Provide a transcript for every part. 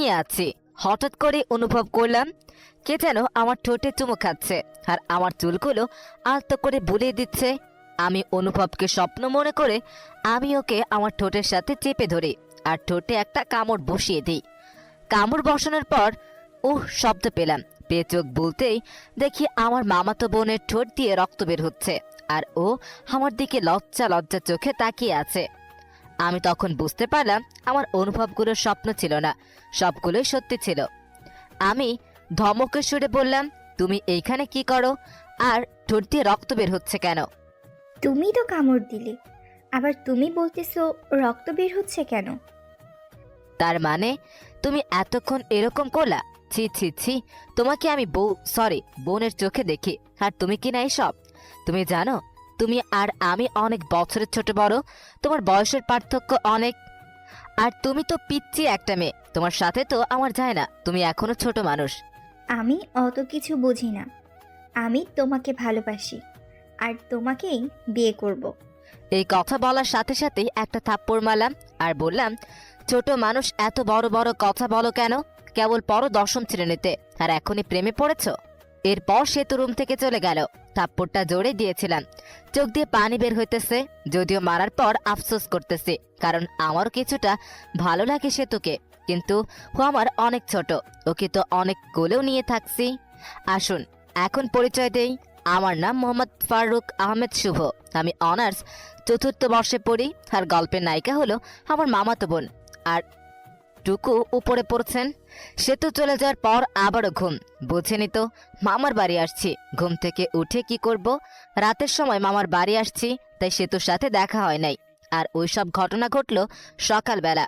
ঘুমিয়ে আছি, হঠাৎ করে অনুভব করলাম কে যেন আমার ঠোঁটে চুমু খাচ্ছে আর আমার চুলগুলো আলতো করে বুলিয়ে দিচ্ছে। আমি অনুভবকে স্বপ্ন মনে করে আমি ওকে আমার ঠোঁটের সাথে চেপে ধরি আর ঠোঁটে একটা কামড় বসিয়ে দিই। কামড় বসানোর পর শব্দ পেলাম। পেয়ে চোখ বলতেই দেখি আমার মামাতো বোনের ঠোঁট দিয়ে রক্ত বের হচ্ছে আর ও আমার দিকে লজ্জা লজ্জা চোখে তাকিয়ে আছে। আমি তখন বুঝতে পারলাম আমার অনুভবগুলো স্বপ্ন ছিল না, সবগুলোই সত্যি ছিল। আমি ধমকের সুরে বললাম, তুমি এইখানে কি করো আর ঠোঁট দিয়ে রক্ত বের হচ্ছে কেন? তুমি তো কামড় দিলে, আবার তুমি বলতেছো রক্ত বের হচ্ছে কেন? তার মানে তুমি এতক্ষণ এরকম করলা? ছি ছি ছি, তোমাকে আমি বোনের চোখে দেখি আর তুমি কি না এসব? তুমি জানো তুমি আর আমি অনেক বছরের ছোট বড়, তোমার বয়সের পার্থক্য অনেক। আর তুমি তো পিচ্চি একটা মেয়ে, তোমার সাথে তো আমার যায় না, তুমি এখনো ছোট মানুষ। আমি অত কিছু বুঝি না। আমি তোমাকে ভালোবাসি আর তোমাকেই বিয়ে করব। এই কথা বলার সাথে সাথেই একটা থাপ্পড় মারলাম আর বললাম, ছোট মানুষ এত বড় বড় কথা বলো কেন? কেবল পড়ো দশম শ্রেণীতে আর এখনই প্রেমে পড়েছ? এরপর সে তো রুম থেকে চলে গেল। থাপ্পড়টা জোরে দিয়েছিলাম, চোখ দিয়ে পানি বের হইতেছে, যদিও মারার পর আফসোস করতেছি, কারণ আমার কিছুটা ভালো লাগে সেতুকে, কিন্তু ও আমার অনেক ছোট, ওকে তো অনেক কোলেও নিয়ে থাকছি। আসুন এখন পরিচয় দেই। আমার নাম মোহাম্মদ ফারুক আহমেদ শুভ। আমি অনার্স চতুর্থ বর্ষে পড়ি আর গল্পের নায়িকা হলো আমার মামাতো বোন। আর টুকু উপরে পড়ছেন। সেতু চলে যাওয়ার পর আবারও ঘুম, বুঝেনি তো, মামার বাড়ি আসছি। ঘুম থেকে উঠে কি করব? রাতের সময় মামার বাড়ি আসছি, তাই সেতুর সাথে দেখা হয় নাই। আর ওই সব ঘটনা ঘটলো সকালবেলা।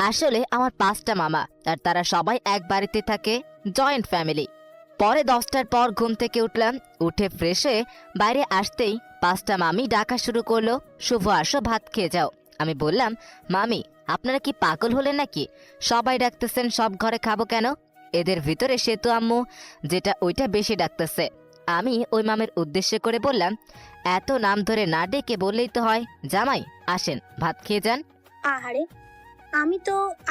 আসলে আমার 5টা মামা আর তারা সবাই এক বাড়িতে থাকে, জয়েন্ট ফ্যামিলি। পরে 10টার পর ঘুম থেকে উঠলাম, উঠে ফ্রেশ হয়ে বাইরে আসতেই 5টা মামি ডাকা শুরু করলো, শুভ আসো ভাত খেয়ে যাও। আমি বললাম, মামি আপনারা কি পাগল হলেন নাকি? সবাই ডাকতেছেন, সব ঘরে খাবো কেন? এদের ভিতরে সেতু আম্মু যেটা ওইটা বেশি ডাকতেছে। আমি ওই মামের উদ্দেশ্য করে বললাম, এত নাম ধরে না ডেকে বললেই তো হয়, জামাই আসেন ভাত খেয়ে যান। আহারে,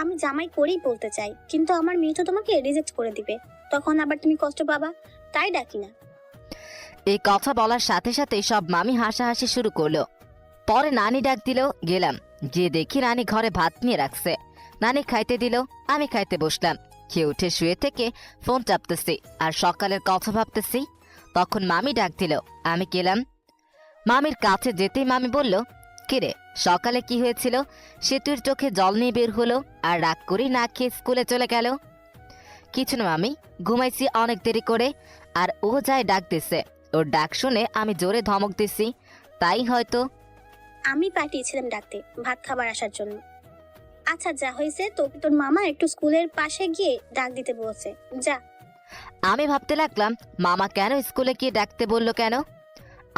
আমি জামাই করেই বলতে চাই, কিন্তু আমার মেয়ে তো তোমাকে রিজেক্ট করে দিবে, তখন আবার তুমি কষ্ট পাবা, তাই ডাকি না। এই কথা বলার সাথে সাথে সব মামি হাসাহাসি শুরু করলো। পরে নানি ডাক দিল, গেলাম, গিয়ে দেখি নানি ঘরে ভাত নিয়ে রাখছে। নানি খাইতে দিল, আমি খাইতে বসলাম। খেয়ে উঠে শুয়ে থেকে ফোন চাপতেছি আর সকালের কথা ভাবতেছি। তখন মামি ডাক দিল, আমি গেলাম। মামির কাছে যেতেই মামি বলল, কিরে সকালে কি হয়েছিল? সেতুর চোখে জল নিয়ে বের হলো আর রাগ করি না খেয়ে স্কুলে চলে গেল। কিছু না মামি, ঘুমাইছি অনেক দেরি করে, আর ও যায় ডাক দিছে। ওর ডাক শুনে আমি জোরে ধমক দিছি, তাই হয়তো। আমি পাঠিয়েছিলাম ডাকতে ভাত খাবার আসার জন্য। আচ্ছা যা হয়েছে, তোকে তোর মামা একটু স্কুলের পাশে গিয়ে ডাক দিতে বলছে, যা। আমি ভাবতে লাগলাম, মামা কেন স্কুলে গিয়ে ডাকতে বলল কেন?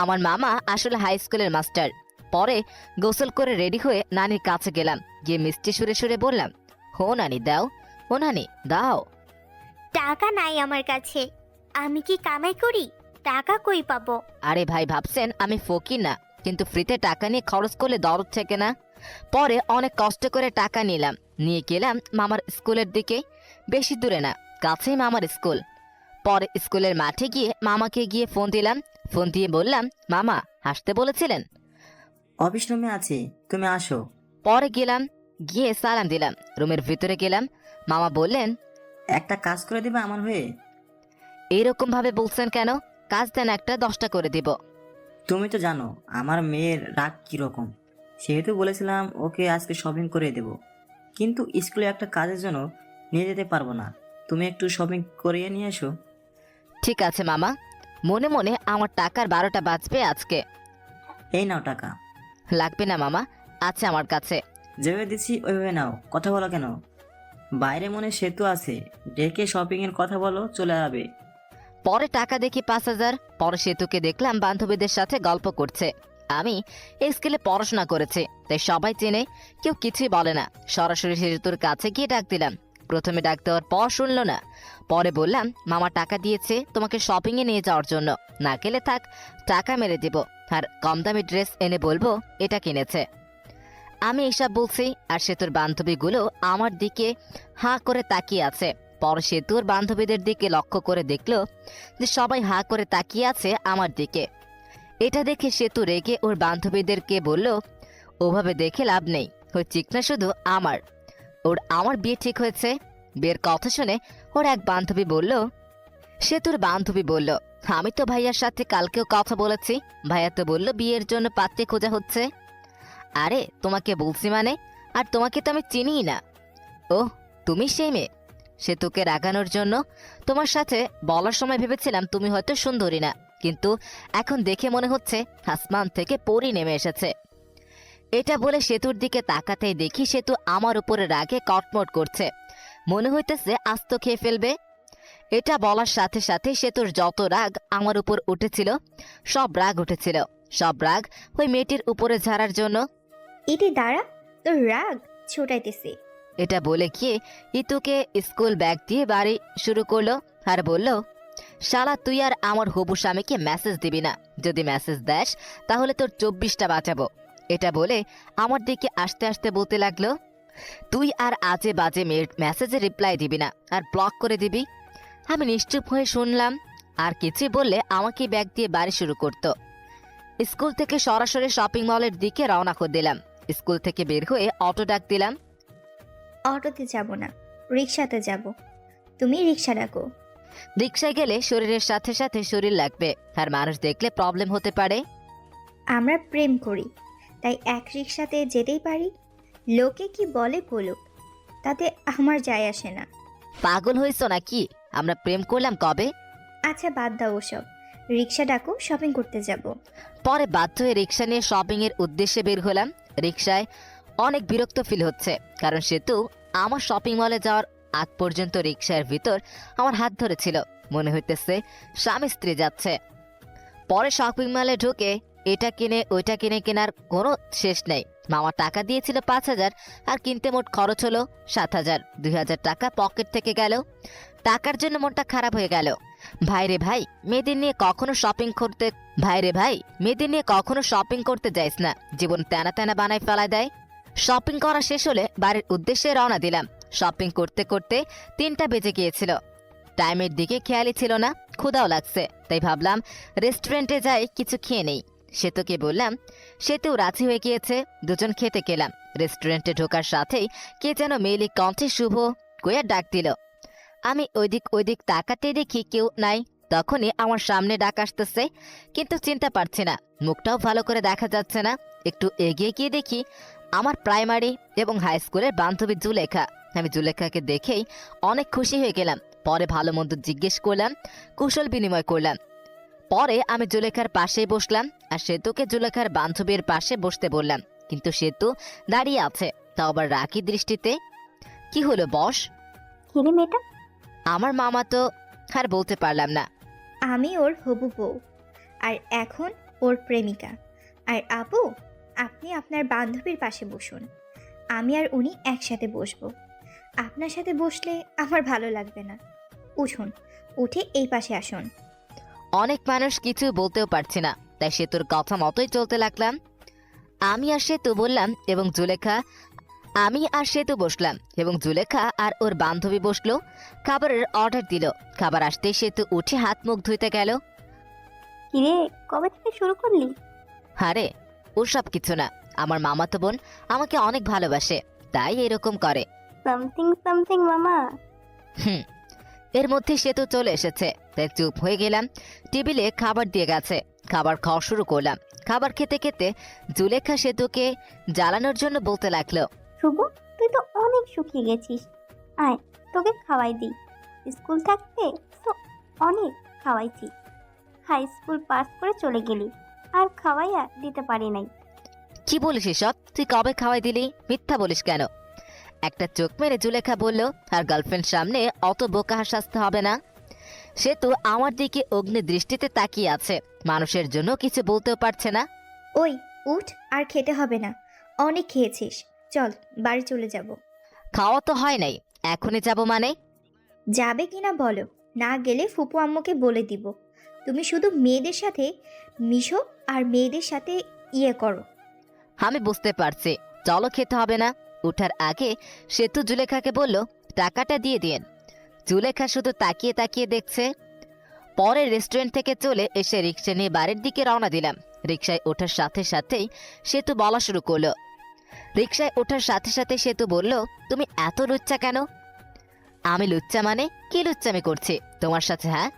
আমার মামা আসলে হাই স্কুলের মাস্টার। পরে গোসল করে রেডি হয়ে নানির কাছে গেলাম, গিয়ে মিষ্টি সুরে সুরে বললাম, হো নানি দাও, ও নানি দাও। টাকা নাই আমার কাছে, আমি কি কামাই করি? টাকা কই পাবো? আরে ভাই ভাবছেন আমি ফকির না, কিন্তু ফ্রিতে টাকা নিয়ে খরচ করলে দরদ থেকে না। পরে অনেক কষ্ট করে টাকা নিলাম, নিয়ে গেলাম মামার স্কুলের দিকে। বেশি দূরে না, কাছেই মামার স্কুল। পরে স্কুলের মাঠে গিয়ে মামাকে গিয়ে ফোন দিলাম। ফোন দিয়ে বললাম, মামা আসতে বলেছিলেন? অফিস রুমে আছি, তুমি আসো। পরে গেলাম, গিয়ে সালাম দিলাম, রুমের ভিতরে গেলাম। মামা বললেন, একটা কাজ করে দিবে আমার হয়ে? এইরকম ভাবে বলছেন কেন? কাজ দেন একটা, 10টা করে দিব। তুমি তো জানো আমার মেয়ের রাগ কিরকম, সেহেতু বলেছিলাম ওকে আজকে শপিং করে দেব, কিন্তু স্কুলে একটা কাজের জন্য নিয়ে যেতে পারবো না। তুমি একটু শপিং করিয়ে নিয়ে এসো। ঠিক আছে মামা, মনে মনে আমার টাকার 12টা বাজবে আজকে। এই নাও টাকা। লাগবে না মামা, আছে আমার কাছে। যেভাবে দিচ্ছি ওইভাবে নাও, কথা বলো কেন? বাইরে মনে সেতু আছে, ডেকে শপিং এর কথা বলো, চলে যাবে। পরে টাকা দেখি 5,000। পরে সেতুকে দেখলাম বান্ধবীদের সাথে গল্প করছে। আমি এই স্কুলে পড়াশোনা করেছি, তাই সবাই চেনে, কেউ কিছুই বলে না। সরাসরি সেতুর কাছে গিয়ে ডাক দিলাম। প্রথমে ডাক দেওয়ার পর শুনলো না। পরে বললাম, মামা টাকা দিয়েছে তোমাকে শপিং এ নিয়ে যাওয়ার জন্য, না গেলে থাক, টাকা মেরে দিব, আর কম দামি ড্রেস এনে বলবো এটা কিনেছে। আমি এসব বলছি আর সেতুর বান্ধবীগুলো আমার দিকে হাঁ করে তাকিয়ে আছে। পর সেতুর বান্ধবীদের দিকে লক্ষ্য করে দেখলো যে সবাই হাঁ করে তাকিয়ে আছে আমার দিকে। এটা দেখে সেতু রেগে ওর বান্ধবীদেরকে বলল, ওভাবে দেখে লাভ নেই, ওই চিকনা শুধু আমার। আমার বিয়ে ঠিক হয়েছে। বিয়ের কথা শুনে ওর এক বান্ধবী বলল, সেতুর বান্ধবী বলল, আমি তো ভাইয়ার সাথে কালকেও কথা বলেছি, ভাইয়া তো বলল বিয়ের জন্য পাত্রী খোঁজা হচ্ছে। আরে তোমাকে বলছি মানে, আর তোমাকে তো আমি চিনিই না। ও, তুমি সেই মেয়ে। সেতুকে রাগানোর জন্য তোমার সাথে বলার সময় ভেবেছিলাম তুমি হয়তো সুন্দরী না, কিন্তু এখন দেখে মনে হচ্ছে আসমান থেকে পরী নেমে এসেছে। এটা বলে সেতুর দিকে তাকাতেই দেখি সেতু আমার উপরে রাগে কটমট করছে, মনে হইতেছে আস্ত খেয়ে ফেলবে। এটা বলার সাথে সাথে সেতুর যত রাগ আমার উপর উঠেছিল, সব রাগ উঠেছিল, সব রাগ ওই মেয়েটির উপরে ঝাড়ার জন্য। এটি দাঁড়া, তোর রাগ ছোটাইতেছি। এটা বলে গিয়ে ইতুকে স্কুল ব্যাগ দিয়ে বাড়ি শুরু করলো আর বলল, শালা তুই আর আমার হবু স্বামীকে মেসেজ দিবি না, যদি মেসেজ দেস তাহলে তোর 24টা বাঁচাবো। এটা বলে আমার দিকে আস্তে আস্তে বলতে লাগলো, তুই আর আজে বাজে মেয়ের মেসেজে রিপ্লাই দিবি না আর ব্লক করে দিবি। আমি নিশ্চুপ হয়ে শুনলাম, আর কিছু বললে আমাকে ব্যাগ দিয়ে বাড়ি শুরু করত। স্কুল থেকে সরাসরি শপিং মলের দিকে রওনা করে দিলাম। স্কুল থেকে বের হয়ে অটো ডাক দিলাম। অটোতে যাব না, রিক্সাতে যাব। তুমি রিক্সা ডাকো। রিক্সায় গেলে শরীরের সাথে সাথে শরীর লাগবে, আর মানুষ দেখলে প্রবলেম হতে পারে। আমরা প্রেম করি, তাই এক রিক্সাতে যেতেই পারি। লোকে কি বলে বলুক, তাতে আমার যায় আসে না। পাগল হয়েছ নাকি? আমরা প্রেম করলাম কবে? আচ্ছা বাদ দাও ওসব, রিক্সা ডাকো, শপিং করতে যাব। পরে বাধ্য হয়ে রিক্সা নিয়ে শপিং এর উদ্দেশ্যে বের হলাম। রিক্সায় অনেক বিরক্ত ফিল হচ্ছে, কারণ সেতু আমার শপিং মলে যাওয়ার আগ পর্যন্ত রিক্সার ভিতর আমার হাত ধরেছিল, মনে হইতেছে স্বামী স্ত্রী যাচ্ছে। পরে শপিং মলে ঢুকে এটা কিনে ওইটা কিনে কেনার কোনো শেষ নেই। মামা টাকা দিয়েছিল 5,000, আর কিনতে মোট খরচ হলো 7,000। 2,000 টাকা পকেট থেকে গেল। টাকার জন্য মনটা খারাপ হয়ে গেল। ভাইরে ভাই, মেয়েদের নিয়ে কখনো শপিং করতে যাইস না, জীবন তেনা তেনা বানায় ফেলায় দেয়। শপিং করা শেষ হলে বাড়ির উদ্দেশ্যে রওনা দিলাম। শপিং করতে করতে 3টা বেজে গিয়েছিল। টাইমের দিকে খেয়ালই ছিল না, ক্ষুধাও লাগছে, তাই ভাবলাম রেস্টুরেন্টে যাই, কিছু খেয়ে নেই। সেতুকে বললাম, সেতু রাজি হয়ে গিয়েছে। দুজন খেতে গেলাম। রেস্টুরেন্টে ঢোকার সাথেই কে যেন মেয়েলি কণ্ঠে শুভ কইয়া ডাক দিল। আমি ওইদিক তাকাতে দেখি কেউ নাই। তখনই আমার সামনে ডাক আসতেছে, কিন্তু চিনতে পারছি না, মুখটাও ভালো করে দেখা যাচ্ছে না। একটু এগিয়ে গিয়ে দেখি আমার প্রাইমারি এবং হাই স্কুলের বান্ধবী জুলেখা। আমি জুলেখাকে দেখেই অনেক খুশি হয়ে গেলাম। পরে ভালো মন্দ জিজ্ঞেস করলাম, কুশল বিনিময় করলাম। পরে আমি জুলেখার পাশেই বসলাম আর সেতুকে জুলেখার বান্ধবীর পাশে বসতে বললাম, কিন্তু সেতু দাঁড়িয়ে আছে, তাও আবার রাগী দৃষ্টিতে। কি হলো বস? কিরে মেয়েটা? আমার মামা তো আর বলতে পারলাম না। আমি ওর হবু বউ, আর এখন ওর প্রেমিকা। আর আপু, আপনি আপনার বান্ধবীর পাশে বসুন, আমি আর উনি একসাথে বসবো। আপনার সাথে বসলে আমার ভালো লাগবে না। উঠুন, উঠে এই পাশে আসুন। অনেক মানুষ কিছু বলতেও পারছি না, তাই সেতুর কথা মতোই চলতে লাগলাম। আমি আর সেতু বসলাম এবং জুলেখা আর ওর বান্ধবী বসলো। খাবারের অর্ডার দিল। খাবার আসতেই সেতু উঠে হাত মুখ ধুইতে গেল। কিরে, কবে থেকে শুরু করলি? আরে ওসব কিছু না, আমার মামাতো বোন আমাকে অনেক ভালোবাসে, তাই এরকম করে। সামথিং সামথিং মামা। এর মধ্যে সেতু চলে এসেছে, তাই চুপ হয়ে গেলাম। টেবিলে খাবার দিয়ে গেছে, খাবার খাওয়া শুরু করলাম। খাবার খেতে খেতে জুলেখা সেতুকে জ্বালানোর জন্য বলতে লাগলো, শুভ, তুই তো অনেক শুকিয়ে গেছিস, আয় তোকে খাওয়াই দিই। স্কুল থাকতে তো অনেক খাওয়াইছি, হাই স্কুল পাস করে চলে গেলি, আর খাওয়াইয়া দিতে পারি নাই। কি বলিস এসব? তুই কবে খাওয়াই দিলি? মিথ্যা বলিস কেন? একটা চোখ মেরে জুলেখা বলল, আর গার্লফ্রেন্ড সামনে অত বোকা হাসতে হবে না। সেতু আমার দিকে অগ্নি দৃষ্টিতে তাকিয়ে আছে, মানুষের জন্য কিছু বলতেও পারছে না। ওই উঠ, আর খেতে হবে না, অনেক খেয়েছিস, চল বাড়ি চলে যাব। খাওয়া তো হয় নাই, এখনই যাব মানে? যাবে কিনা বলো, না গেলে ফুপু আম্মুকে বলে দিব তুমি শুধু মেয়েদের সাথে মিশো আর মেয়েদের সাথে ইয়ে করো। আমি বুঝতে পারছি চলো খেতে হবে না। উঠার আগে সেতু জুলেখাকে বলল, টাকাটা দিয়ে দিন। জুলেখা শুধু তাকিয়ে তাকিয়ে দেখছে। পরে রেস্টুরেন্ট থেকে চলে এসে রিক্সা নিয়ে বাড়ির দিকে রওনা দিলাম। রিক্সায় ওঠার সাথে সাথেই সেতু বলা শুরু করলো। রিক্সায় ওঠার সাথে সাথে সেতু বলল, তুমি এত লুচ্চা কেন? আমি লুচ্চা মানে? কি লুচ্চামি করছি তোমার সাথে? হ্যাঁ,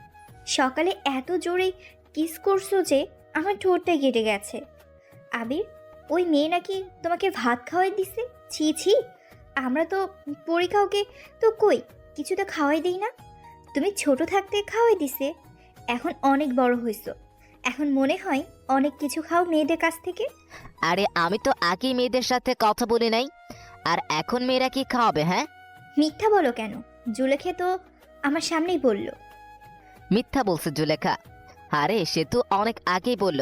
সকালে এত জোরে কিস করছো যে আমার ঠোঁটটা কেটে গেছে। আবির, ওই মেয়ে নাকি তোমাকে ভাত খাওয়াই দিছে? ছি ছি, আমরা তো পরীক্ষাওকে তো কই কিছু তো খাওয়াই দিই না। তুমি ছোট থাকতে খাওয়াই দিছে, এখন অনেক বড় হইছো, এখন মনে হয় অনেক কিছু খাও মেয়েদের কাছ থেকে। আরে আমি তো আগেই মেয়েদের সাথে কথা বলি নাই, আর এখন মেয়েরা কি খাওয়াবে? হ্যাঁ, মিথ্যা বলো কেন? জুলেখে তো আমার সামনেই বলল। মিথ্যা বলছে জুলেখা। আরে সেতু অনেক আগেই বলল।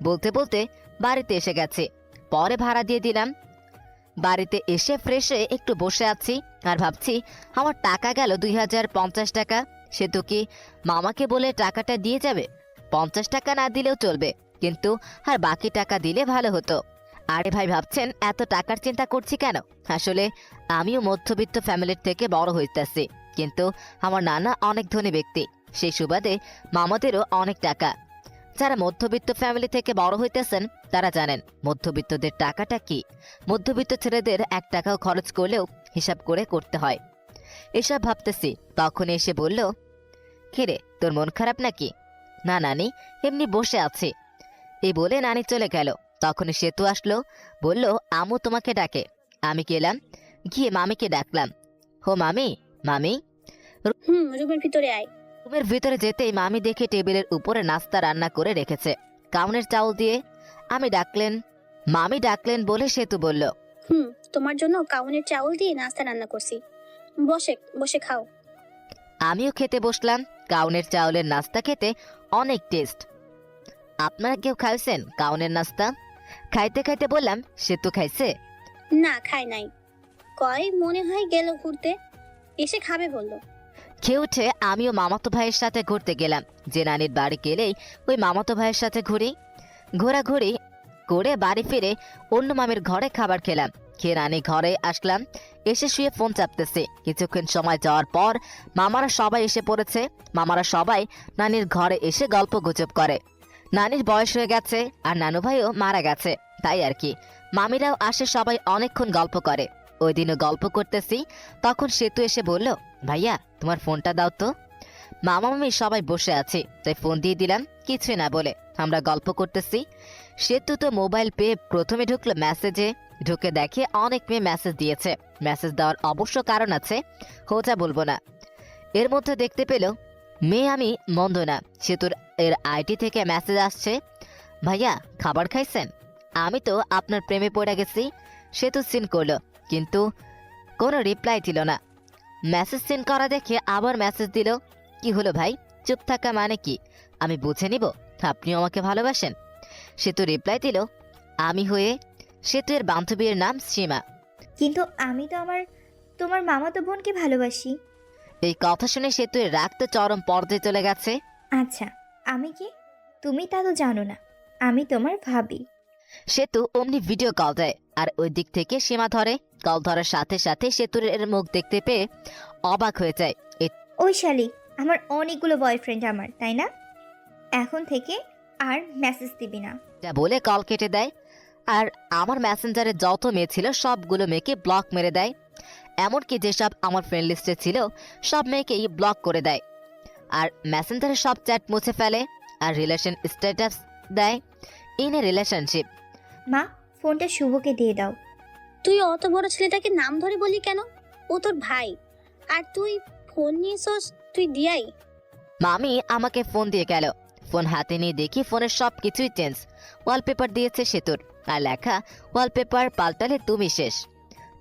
বলতে বলতে বাড়িতে এসে গেছে। পরে ভাড়া দিয়ে দিলাম। বাড়িতে এসে ফ্রেশ হয়ে একটু বসে আছি আর ভাবছি, আমার টাকা গেল 2050 টাকা। সেতু কি মামাকে বলে টাকাটা দিয়ে যাবে? 50 টাকা না দিলেও চলবে, কিন্তু আর বাকি টাকা দিলে ভালো হতো। আরে ভাই, ভাবছেন এত টাকার চিন্তা করছি কেন? আসলে আমিও মধ্যবিত্ত ফ্যামিলির থেকে বড় হইতেছি, কিন্তু আমার নানা অনেক ধনী ব্যক্তি, সেই সুবাদে মামাদেরও অনেক টাকা। যারা মধ্যবিত্ত ফ্যামিলি থেকে বড় হইতেছেন তারা জানেন মধ্যবিত্তদের টাকাটা কি। মধ্যবিত্ত ছেলেদের 1 টাকাও খরচ করলেও হিসাব করে করতে হয়। এসব ভাবতেছি, তখন এসে বলল, কিরে তোর মন খারাপ নাকি? না নানি, এমনি বসে আছি। এই বলে নানি চলে গেল। তখন সেতু আসলো, বলল, আমু তোমাকে ডাকে। আমি গেলাম, গিয়ে মামিকে ডাকলাম। হো মামি, মামি। রুমের ভিতরে আয়। রুমের ভিতরে যেতেই মামি দেখে টেবিলের উপরে নাস্তা রান্না করে রেখেছে, কাউনের চাউল দিয়ে। মামি ডাকলেন বলে সেতু বলল, তোমার জন্য কাউনের চাউল দিয়ে নাস্তা রান্না করছি, বসে বসে খাও। আমিও খেতে বসলাম। কাউনের চাউলের নাস্তা খেতে অনেক টেস্ট। আপনারা কেউ খাইছেন কাউনের নাস্তা? খাইতে খাইতে বললাম, সেতু খাইছে? না, খাই নাই। কয় মনে হয় গেল ঘুরতে, এসে খাবে বললো। খেয়ে উঠে আমিও মামাতো ভাইয়ের সাথে ঘুরতে গেলাম। যে নানির বাড়ি গেলেই ওই মামাতো ভাইয়ের সাথে ঘুরি। ঘোরাঘুরি করে বাড়ি ফিরে অন্য মামির ঘরে খাবার খেলাম। খেয়ে নানি ঘরে আসলাম, এসে শুয়ে ফোন চাপতেছে। কিছুক্ষণ সময় যাওয়ার পর মামারা সবাই এসে পড়েছে। মামারা সবাই নানির ঘরে এসে গল্প গুজব করে। নানির বয়স হয়ে গেছে আর নানু ভাইও মারা গেছে, তাই আর কি। মামিরাও আসে, সবাই অনেকক্ষণ গল্প করে। ওই দিনও গল্প করতেছি, তখন সেতু এসে বলল, ভাইয়া তোমার ফোনটা দাও তো। মামা মামি সবাই বসে আছে, তাই ফোন দিয়ে দিলাম। কিছুই না বলে আমরা গল্প করতেছি। সেতু তো মোবাইল পেয়ে প্রথমে ঢুকলো মেসেজে। ঢুকে দেখে অনেক মেয়ে মেসেজ দিয়েছে। মেসেজ দেওয়ার অবশ্য কারণ আছে, হোজা বলবো না। এর মধ্যে দেখতে পেল মেয়ে আমি মন্দ না। সেতুর এর আইডি থেকে মেসেজ আসছে, ভাইয়া খাবার খাইছেন? আমি তো আপনার প্রেমে পড়ে গেছি। সেতু সিন করলো, কিন্তু কোনো রিপ্লাই দিল না। মেসেজ সিন করা দেখে আবার মেসেজ দিল, কি হলো ভাই, চুপ থাকা মানে কি? আমি বুঝে নিব আপনিও আমাকে ভালোবাসেন। সেতু রিপ্লাই দিল, আমি হয়ে সেতু এর বান্ধবীর নাম সীমা। কিন্তু আমি তো তোমার মামাতো বোনকে ভালোবাসি। এই কথা শুনে সেতু এর রাগ তো চরম পর্যায়ে চলে গেছে। আচ্ছা, আমি কি? তুমি তা তো জানো না, আমি তোমার ভাবি। সেতু অমনি ভিডিও কল দেয় আর ওই দিক থেকে সীমা ধরে। কল ধরার সাথে সাথে সেতুর এর মুখ দেখতে পেয়ে অবাক হয়ে যায়। ওই শালি, আমার অনেকগুলো বয়ফ্রেন্ড আমার, তাই না? এখন থেকে আর মেসেজ দিবি না। এটা বলে কল কেটে দেয়। আর আমার মেসেঞ্জারে যত মেয়ে ছিল সবগুলো মেয়েকে ব্লক মেরে দেয়। এমনকি যেসব আমার ফ্রেন্ড লিস্টে ছিল সব মেয়েকেই ব্লক করে দেয়। আর মেসেঞ্জারে সব চ্যাট মুছে ফেলে আর রিলেশন স্ট্যাটাস দেয়, ইন এ রিলেশনশিপ। মা, ফোনটা শুভকে দিয়ে দাও। তুই অত বড় ছেলেটাকে নাম ধরে বলি কেন? ও তোর ভাই, আর তুই ফোন নিয়েছস, তুই দিয়াই। মামি আমাকে ফোন দিয়ে গেল। ফোন হাতে নিয়ে দেখি ফোনের সব কিছুই চেঞ্জ। ওয়ালপেপার দিয়েছে সেতুর, আর লেখা, ওয়ালপেপার পাল্টালে তুমি শেষ।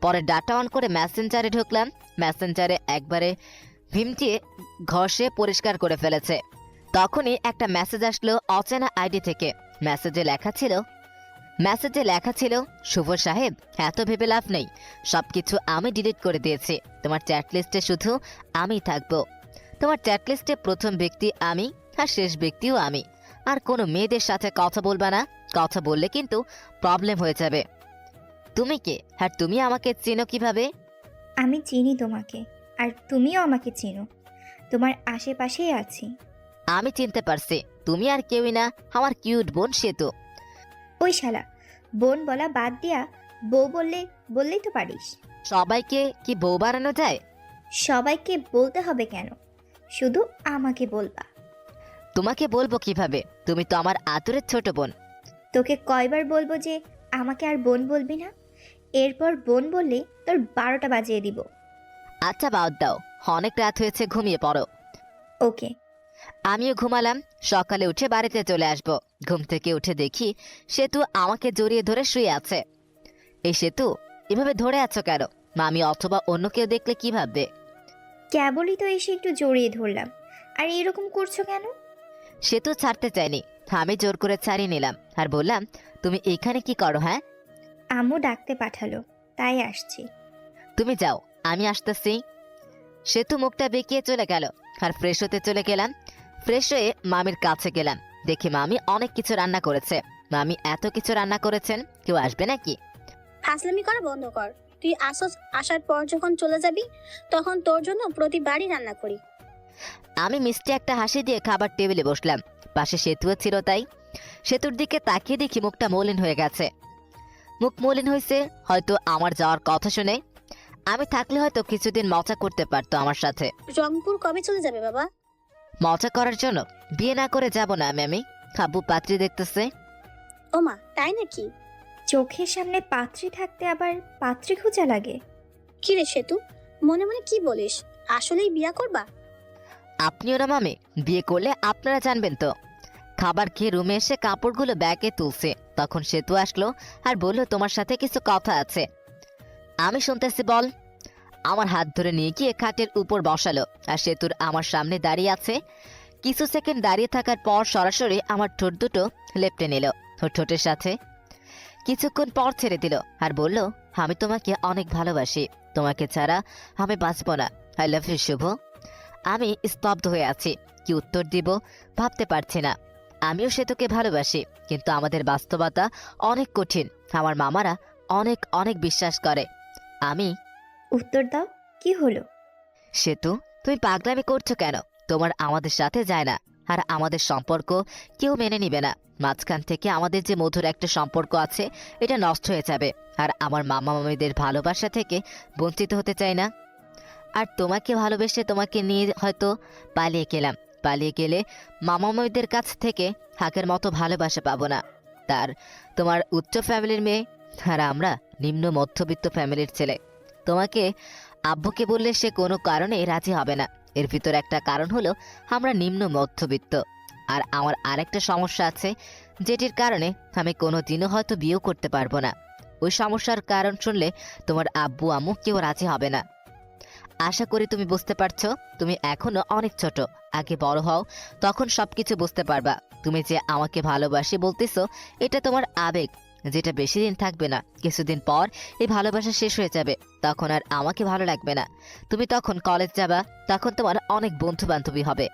পরে ডাটা অন করে মেসেঞ্জারে ঢুকলাম। মেসেঞ্জারে একবারে ভিমটিয়ে ঘষে পরিষ্কার করে ফেলেছে। তখনই একটা মেসেজ আসলো অচেনা আইডি থেকে। মেসেজে লেখা ছিল, শুভ সাহেব, এত ভেবে লাভ নেই, সবকিছু আমি ডিলিট করে দিয়েছি। তোমার চ্যাট লিস্টে শুধু আমি থাকবো। তোমার চ্যাট লিস্টে প্রথম ব্যক্তি আমি আর শেষ ব্যক্তিও আমি। আর কোনো মেয়েদের সাথে কথা বলবা না, কথা বললে কিন্তু প্রবলেম হয়ে যাবে। তুমি কে আর তুমি আমাকে চেনো কিভাবে? আমি চিনি তোমাকে, আর তুমিও আমাকে চিনো। তোমার আশেপাশেই আছি। আমি চিনতে পারছি, তুমি আর কেউই না, আমার কিউট বোন সেতু। ওই শালা, বোন বলা বাদ দিয়া বউ বললেই তো পারিস। সবাইকে কি বউ বানানো যায়? সবাইকে বলতে হবে কেন? শুধু আমাকে বলবা। তোমাকে বলবো কিভাবে? তুমি তো আমার আদরের ছোট বোন। তোকে কয়বার বলবো যে আমাকে আর বোন বলবি না? এরপর বোন বললে তোর 12টা বাজিয়ে দিব। আচ্ছা বাদ দাও, অনেক রাত হয়েছে, ঘুমিয়ে পড়ো। ওকে। আমিও ঘুমালাম। সকালে উঠে বাড়িতে চলে আসব। ঘুম থেকে উঠে দেখি সেতু আমাকে জড়িয়ে ধরে শুয়ে আছে। এই সেতু, এভাবে ধরে আছো কেন? মামি অথবা অন্য কেউ দেখলে কি ভাববে? কেবলই তো এসে একটু জড়িয়ে ধরলাম, আর এরকম করছো কেন? সেতু ছাড়তে চাইনি, আমি জোর করে ছাড়িয়ে নিলাম আর বললাম, তুমি এখানে কি করো? হ্যাঁ, আম্মু ডাকতে পাঠালো, তাই আসছি। তুমি যাও, আমি আসতেছি। সেতু মুখটা বেঁকিয়ে চলে গেল আর ফ্রেশ হতে চলে গেলাম। ফ্রেশ হয়ে মামির কাছে গেলাম। দেখি মামি অনেক কিছু রান্না করেছে। মামি এত কিছু রান্না করেছেন, কেউ আসবে নাকি? ফাজলামি করা বন্ধ কর। তুই আসার পর যখন চলে যাবি, তখন তোর জন্য প্রতিবারই রান্না করি। আমি মিষ্টি একটা হাসি দিয়ে খাবার টেবিলে বসলাম। পাশে সেতুও ছিল, তাই সেতুর দিকে তাকিয়ে দেখি মুখটা মলিন হয়ে গেছে। মুখ মলিন হয়েছে হয়তো আমার যাওয়ার কথা শুনে। আমি থাকলে হয়তো কিছুদিন মজা করতে পারতো আমার সাথে। রংপুর কবে চলে যাবে বাবা? মজা করার জন্য বিয়ে না করে যাব না আমি। আব্বু পাত্রী দেখতেছে। ওমা, তাই নাকি? চোখের সামনে পাত্রী থাকতে আবার পাত্রী খোঁজা লাগে? কি রে সেতু, মনে মনে কি বলিস? আসলেই বিয়া করবা? আপনিও না মামি, বিয়ে করলে আপনারা জানবেন তো। খাবার খেয়ে রুমে এসে কাপড়গুলো ব্যাগে তুলছে, তখন সেতু আসলো আর বলল, তোমার সাথে কিছু কথা আছে। আমি শুনতেছি, বল। আমার হাত ধরে নিয়ে গিয়ে খাটের উপর বসালো আর সেতুর আমার সামনে দাঁড়িয়ে আছে। কিছু সেকেন্ড দাঁড়িয়ে থাকার পর সরাসরি আমার ঠোঁট দুটো লেপটে নিল ওর ঠোঁটের সাথে। কিছুক্ষণ পর ছেড়ে দিল আর বলল, আমি তোমাকে অনেক ভালোবাসি, তোমাকে ছাড়া আমি বাঁচব না। আই লাভ ইউ শুভ। আমি স্তব্ধ হয়ে আছি, কি উত্তর দিব ভাবতে পারছি না। আমিও সেতুকে ভালোবাসি, কিন্তু আমাদের বাস্তবতা অনেক কঠিন। আমার মামারা অনেক অনেক বিশ্বাস করে। আমি উত্তর দাও, কি হলো? সেতু, তুমি পাগলামি করছো কেন? তোমার আমাদের সাথে যায় না, আর আমাদের সম্পর্ক কেউ মেনে নিবে না। মাঝখান থেকে আমাদের যে মধুর একটা সম্পর্ক আছে, এটা নষ্ট হয়ে যাবে। আর আমার মামা মামিদের ভালোবাসা থেকে বঞ্চিত হতে চাই না। আর তোমাকে ভালোবেসে তোমাকে নিয়ে হয়তো পালিয়ে গেলাম। পালিয়ে গেলে মামা মামিদের কাছ থেকে হাকের মতো ভালোবাসা পাবো না। তার তোমার উচ্চ ফ্যামিলির মেয়ে, আর আমরা নিম্ন মধ্যবিত্ত ফ্যামিলির ছেলে। তোমাকে আব্বুকে বললে সে কোনো কারণে রাজি হবে না। এর ভিতর একটা কারণ হলো আমরা নিম্ন মধ্যবিত্ত। আর আমার আরেকটা সমস্যা আছে, যেটির কারণে আমি কোনোদিনও হয়তো বিয়েও করতে পারবো না। ওই সমস্যার কারণ শুনলে তোমার আব্বু আম্মু কেউ রাজি হবে না। আশা করি তুমি বুঝতে পারছো। তুমি এখনো অনেক ছোট, আগে বড় হও, তখন সবকিছু বুঝতে পারবা। তুমি যে আমাকে ভালোবাসি বলতেছো, এটা তোমার আবেগ, যেটা বেশি দিন থাকবে না। কিছুদিন পর এই ভালোবাসা শেষ হয়ে যাবে, তখন আর আমাকে ভালো লাগবে না। তুমি তখন কলেজ যাবা, তখন তোমার অনেক বন্ধু বান্ধবী হবে,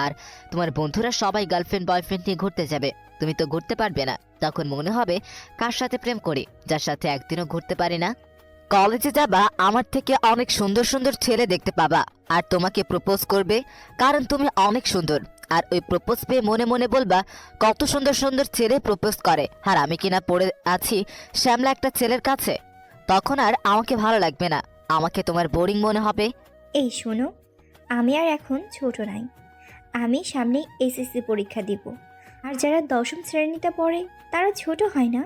আর তোমার বন্ধুরা সবাই গার্লফ্রেন্ড বয়ফ্রেন্ড নিয়ে ঘুরতে যাবে। তুমি তো ঘুরতে পারবে না। তখন মনে হবে কার সাথে প্রেম করি, যার সাথে একদিনও ঘুরতে পারি না। কলেজে যাবা, আমার থেকে অনেক সুন্দর সুন্দর ছেলে দেখতে পাবা, আর তোমাকে প্রপোজ করবে, কারণ তুমি অনেক সুন্দর। আর ওই প্রপোজ পেয়ে মনে মনে বলবা, কত সুন্দর সুন্দর ছেলে প্রপোজ করে, আর আমি কিনা পড়ে আছি শ্যামলা একটা ছেলের কাছে। তখন আর আমাকে ভালো লাগবে না, আমাকে তোমার বোরিং মনে হবে। এই শোনো, আমি আর এখন ছোট নাই। আমি সামনে এসএসসি পরীক্ষা দিব। আর যারা 10ম শ্রেণীতে পড়ে তারা ছোট হয় না।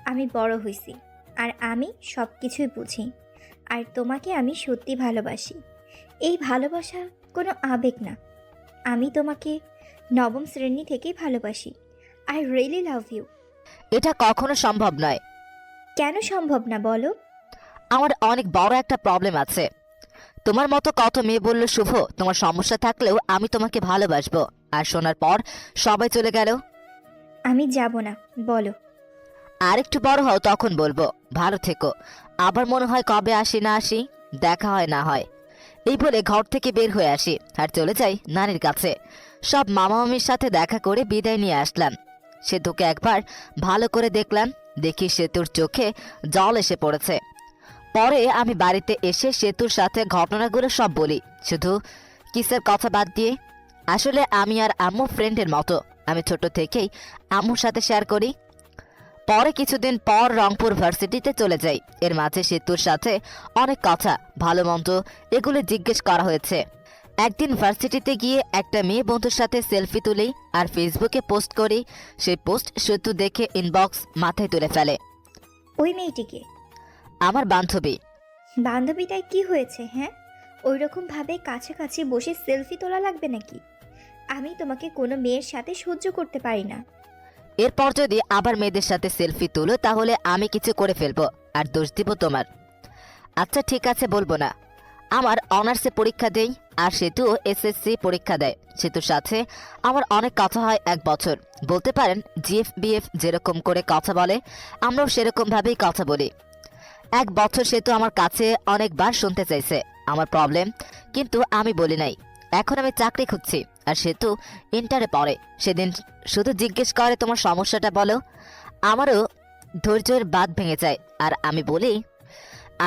আমি বড় হয়েছি, আর আমি সব কিছুই বুঝি। আর তোমাকে আমি সত্যি ভালোবাসি। এই ভালোবাসা কোনো আবেগ না। আমি তোমাকে 9ম শ্রেণী থেকেই ভালোবাসি। I really love you. এটা কখনো সম্ভব নয়। কেন সম্ভব না বলো? আমার অনেক বড় একটা প্রবলেম আছে। তোমার মতো কত মেয়ে বলল, শুভ তোমার সমস্যা থাকলেও আমি তোমাকে ভালোবাসবো, আর শোনার পর সবাই চলে গেল। আমি যাব না, বলো। আর একটু বড় হও, তখন বলবো। ভালো থেকো। আবার মনে হয় কবে আসি না আসি, দেখা হয় না হয়। এই বলে ঘর থেকে বের হয়ে আসি আর চলে যাই নানির কাছে। সব মামা মামির সাথে দেখা করে বিদায় নিয়ে আসলাম। সেতুকে একবার ভালো করে দেখলাম, দেখি সেতুর চোখে জল এসে পড়েছে। পরে আমি বাড়িতে এসে সেতুর সাথে ঘটনাগুলো সব বলি, শুধু কিসের কথা বাদ দিয়ে। আসলে আমি আর আম্মু ফ্রেন্ডের মতো, আমি ছোট থেকেই আম্মুর সাথে শেয়ার করি। পরে কিছুদিন পর রংপুর ভার্সিটিতে চলে যাই। এর মাঝে সেতুর সাথে অনেক কথা, ভালো মন্দ এগুলো জিজ্ঞেস করা হয়েছে। একদিন ভার্সিটিতে গিয়ে একটা মেয়ে বন্ধুর সাথে সেলফি তুলি আর ফেসবুকে পোস্ট করি। সেই পোস্ট সেতু দেখে ইনবক্স মাথায় তুলে ফেলে। ওই মেয়েটিকে? আমার বান্ধবী। বান্ধবীটায় কি হয়েছে? হ্যাঁ, ওই রকম ভাবে কাছাকাছি বসে সেলফি তোলা লাগবে নাকি? আমি তোমাকে কোনো মেয়ের সাথে সহ্য করতে পারি না। এরপর যদি আবার মেয়েদের সাথে সেলফি তুলো তাহলে আমি কিছু করে ফেলবো আর দোষ দিব তোমার। আচ্ছা ঠিক আছে, বলবো না। আমার অনার্সে পরীক্ষা দেই আর সেতুও এসএসসি পরীক্ষা দেয়। সেতুর সাথে আমার অনেক কথা হয় 1 বছর। বলতে পারেন জিএফ বিএফ যেরকম করে কথা বলে আমরাও সেরকম ভাবেই কথা বলি। 1 বছর সেতু আমার কাছে অনেকবার শুনতে চাইছে আমার প্রবলেম, কিন্তু আমি বলি নাই। এখন আমি চাকরি খুঁজছি আর সেতু ইন্টারে পড়ে। সেদিন শুধু জিজ্ঞেস করে তোমার সমস্যাটা বলো। আমারও ধৈর্যের বাঁধ ভেঙে যায় আর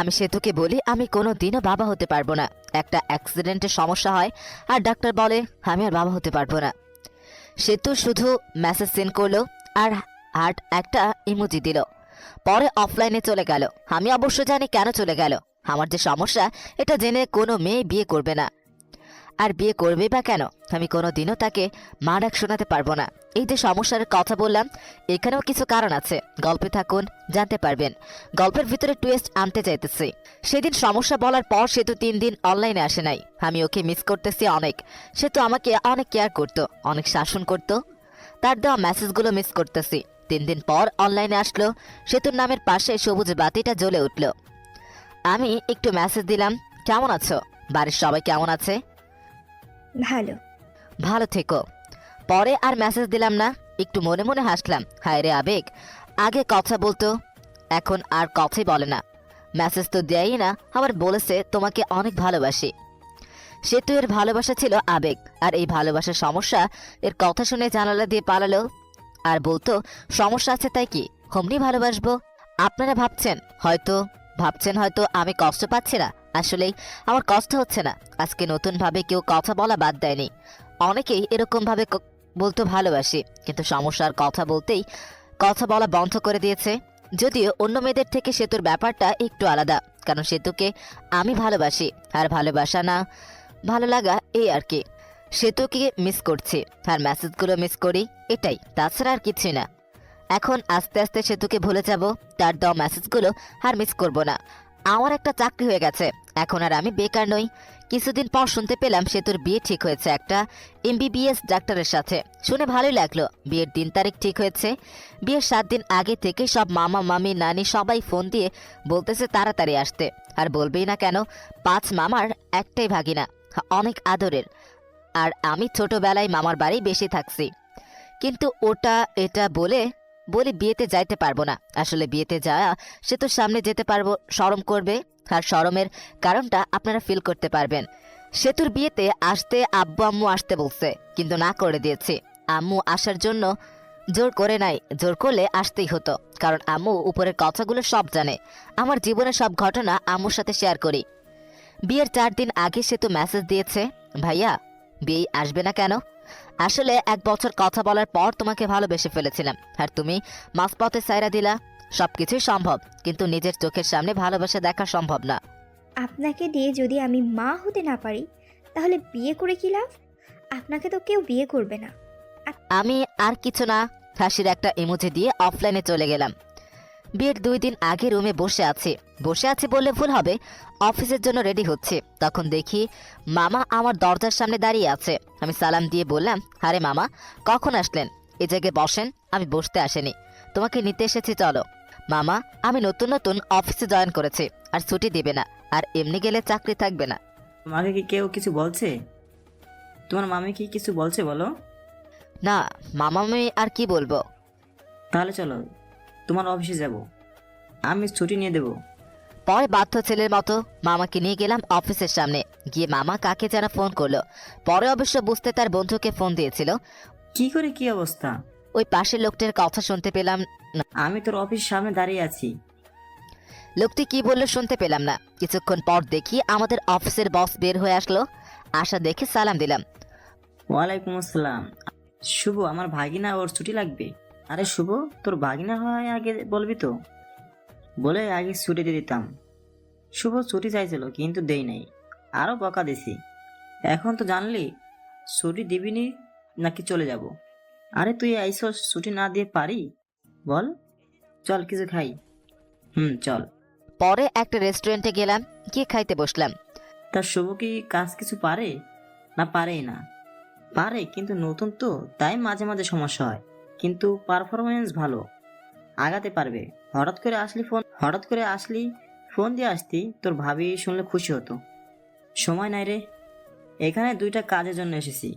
আমি সেতুকে বলি আমি কোনো দিনও বাবা হতে পারবো না। একটা অ্যাক্সিডেন্টের সমস্যা হয় আর ডাক্তার বলে আমি আর বাবা হতে পারবো না। সেতু শুধু মেসেজ সেন্ড করলো আর হার্ট একটা ইমোজি দিল। পরে অফলাইনে চলে গেল। আমি অবশ্য জানি কেন চলে গেল। আমার যে সমস্যা এটা জেনে কোনো মেয়ে বিয়ে করবে না। আর বিয়ে করবে বা কেন? আমি কোনো দিনও তাকে মা ডাক শোনাতে পারবো না। এই যে সমস্যার কথা বললাম, এখানেও কিছু কারণ আছে। গল্পে থাকুন, জানতে পারবেন। গল্পের ভিতরে টুইস্ট আনতে চাইতেছি। সেদিন সমস্যা বলার পর সে তো 3 দিন অনলাইনে আসে নাই। আমি ওকে মিস করতেছি অনেক। সে তো আমাকে অনেক কেয়ার করত, অনেক শাসন করত। তার দেওয়া মেসেজগুলো মিস করতেছি। 3 দিন পর অনলাইনে আসলো। সেতুর নামের পাশে সবুজ বাতিটা জ্বলে উঠল। আমি একটু মেসেজ দিলাম, কেমন আছো? বাড়ির সবাই কেমন আছে? ভালো। ভালো থেকো। পরে আর মেসেজ দিলাম না। একটু মনে মনে হাসলাম। হায় রে আবেগ, আগে কথা বলতো, এখন আর কথাই বলে না। মেসেজ তো দেয়ই না, আবার বলেছে তোমাকে অনেক ভালোবাসি। সেতু এর ভালোবাসা ছিল আবেগ, আর এই ভালোবাসার সমস্যা এর কথা শুনে জানালা দিয়ে পালালো আর বলতো সমস্যা আছে তাই কি হোমনি ভালোবাসবো। আপনারা ভাবছেন হয়তো আমি কষ্ট পাচ্ছি না। আসলেই আমার কষ্ট হচ্ছে না। আজকে নতুন ভাবে কেউ কথা বলা বাদ দেয়নি। অনেকেই এরকম ভাবে বলতো ভালোবাসি, কিন্তু সমস্যার কথা বলতেই কথা বলা বন্ধ করে দিয়েছে। যদিও অন্য মেয়েদের থেকে সেতুর ব্যাপারটা একটু আলাদা, কারণ সেতুকে আমি ভালোবাসি আর ভালোবাসা না ভালো লাগা এই আর কি। সেতুকে মিস করছি আর মেসেজগুলো মিস করি, এটাই, তাছাড়া আর কিছুই না। এখন আস্তে আস্তে সেতুকে ভুলে যাব, তার দেওয়া মেসেজগুলো আর মিস করব না। আমার একটা চাকরি হয়ে গেছে, এখন আর আমি বেকার নই। কিছুদিন পর শুনতে পেলাম সেতুর বিয়ে ঠিক হয়েছে একটা এমবিবিএস ডাক্তারের সাথে। শুনে ভালোই লাগলো। বিয়ের দিন তারিখ ঠিক হয়েছে। বিয়ের 7 দিন আগে থেকে সব মামা মামি নানি সবাই ফোন দিয়ে বলতেছে তাড়াতাড়ি আসতে। আর বলবেই না কেন, 5 মামার একটাই ভাগিনা, অনেক আদরের। আর আমি ছোটবেলায় মামার বাড়ি বেশি থাকছি, কিন্তু ওটা এটা বলে বিয়েতে যাইতে পারবো না। আসলে বিয়েতে যাওয়া সে তো সামনে যেতে পারবো, শরম করবে। আর শরমের কারণটা আপনারা ফিল করতে পারবেন। সেতুর বিয়েতে আসতে আব্বু আম্মু আসতে বলছে, কিন্তু না করে দিয়েছি। আম্মু আসার জন্য জোর করে নাই, জোর করলে আসতেই হতো, কারণ আম্মু উপরের কথাগুলো সব জানে। আমার জীবনের সব ঘটনা আম্মুর সাথে শেয়ার করি। বিয়ের 4 দিন আগে সেতু মেসেজ দিয়েছে, ভাইয়া বিয়ে আসবে না কেন? আসলে 1 বছর কথা বলার পর তোমাকে ভালোবেসে ফেলেছিলাম, আর তুমি মাঝপথে সাইরা দিলা। সবকিছুই সম্ভব, কিন্তু নিজের চোখের সামনে ভালোবাসা দেখা সম্ভব না। আপনাকে দিয়ে যদি আমি মা হতে না পারি তাহলে বিয়ে করে কি লাভ? আপনাকে তো কেউ বিয়ে করবে না। আমি আর কিছু না, হাসির একটা ইমোজি দিয়ে অফলাইনে চলে গেলাম। বিয়ের 2 দিন আগে রুমে বসে আছি বললে ভুল হবে, অফিসের জন্য রেডি হচ্ছে। তখন দেখি মামা আমার দরজার সামনে দাঁড়িয়ে আছে। আমি সালাম দিয়ে বললাম, আরে মামা কখন আসলেন? এই জায়গায় বসেন। আমি বসতে আসেনি, তোমাকে নিতে এসেছি, চলো। মামা, আমি নতুন অফিসে জয়েন করেছি, আর ছুটি দেবে না, আর এমনি গেলে চাকরি থাকবে না। তোমাকে কি কেউ কিছু বলছে? তোমার মামি কি কিছু বলছে বলো? না মামা, আমি আর কি বলবো। তাহলে চলো, তোমার অফিসে যাব, আমি ছুটি নিয়ে দেবো। পরে বাধ্য ছেলের মতো মামাকে নিয়ে গেলাম অফিসের সামনে। গিয়ে মামা কাকে যেন ফোন করলো। পরে অবশ্য বুঝতে তার বন্ধুকে ফোন দিয়েছিল। কি করে, কি অবস্থা? ওই পাশের লোকটার কথা শুনতে পেলাম। আমি তোর অফিস সামনে দাঁড়িয়ে আছি। লোকটি কি বললো শুনতে পেলাম না। কিছুক্ষণ পর দেখি আমাদের অফিসের বস বের হয়ে আসলো। আসা দেখে সালাম দিলাম। ওয়ালাইকুম আসসালাম। শুভ, আমার ভাগিনা, ওর ছুটি লাগবে। আরে শুভ, তোর ভাগিনা হয় আগে বলবি তো, বলে আগে ছুটি দিয়ে দিতাম। শুভ ছুটি চাইছিল কিন্তু দেই নাই, আরো বকা দিছি। এখন তো জানলি ছুটি দিবিনি নাকি চলে যাব? আরে তুই আইসস, ছুটি না দিয়ে পারি? বল, চল কিছু খাই। চল। পরে একটা রেস্টুরেন্টে গেলাম, গিয়ে খাইতে বসলাম। তা শুভ কি কাজ কিছু পারে না পারেই না? পারে, কিন্তু নতুন তো, তাই মাঝে মাঝে সমস্যা হয়, কিন্তু পারফরমেন্স ভালো, আগাতে পারবে। হঠাৎ করে আসলি ফোন দিয়ে আসতি, তোর ভাবি শুনলে খুশি হতো। সময় নাই রে, এখানে 2টা কাজের জন্য এসেছি।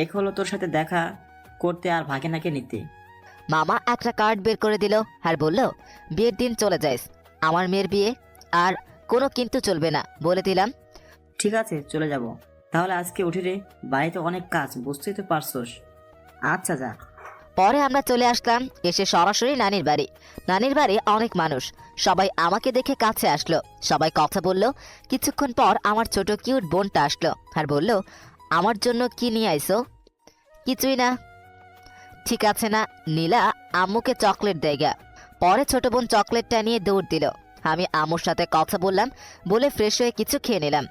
এক হলো তোর সাথে দেখা করতে আর ভাগিনাকে নিতে। মামা একটা কার্ড বের করে দিল আর বলল, বিয়ের দিন চলে যাইস, আমার মেয়ের বিয়ে, আর কোনো কিন্তু চলবে না, বলে দিলাম। ঠিক আছে, চলে যাব। তাহলে আজকে উঠি রে, বাড়িতে অনেক কাজ, বুঝতেই তো পারছস। আচ্ছা যা। পরে আমরা চলে আসলাম, এসে সরাসরি নানির বাড়ি। নানির বাড়ি অনেক মানুষ, সবাই আমাকে দেখে কাছে আসলো, সবাই কথা বলল। কিছুক্ষণ পর আমার ছোট কিউট বোনটা আসলো আর বলল, আমার জন্য কি নিয়ে আইছো? কিছুই না। ঠিক আছে না, নীলা আম্মুকে চকলেট দেয়গা। পরে ছোট বোন চকলেটটা নিয়ে দৌড় দিল। আমি আম্মুর সাথে কথা বললাম, বলে ফ্রেশ হয়ে কিছু খেয়ে নিলাম।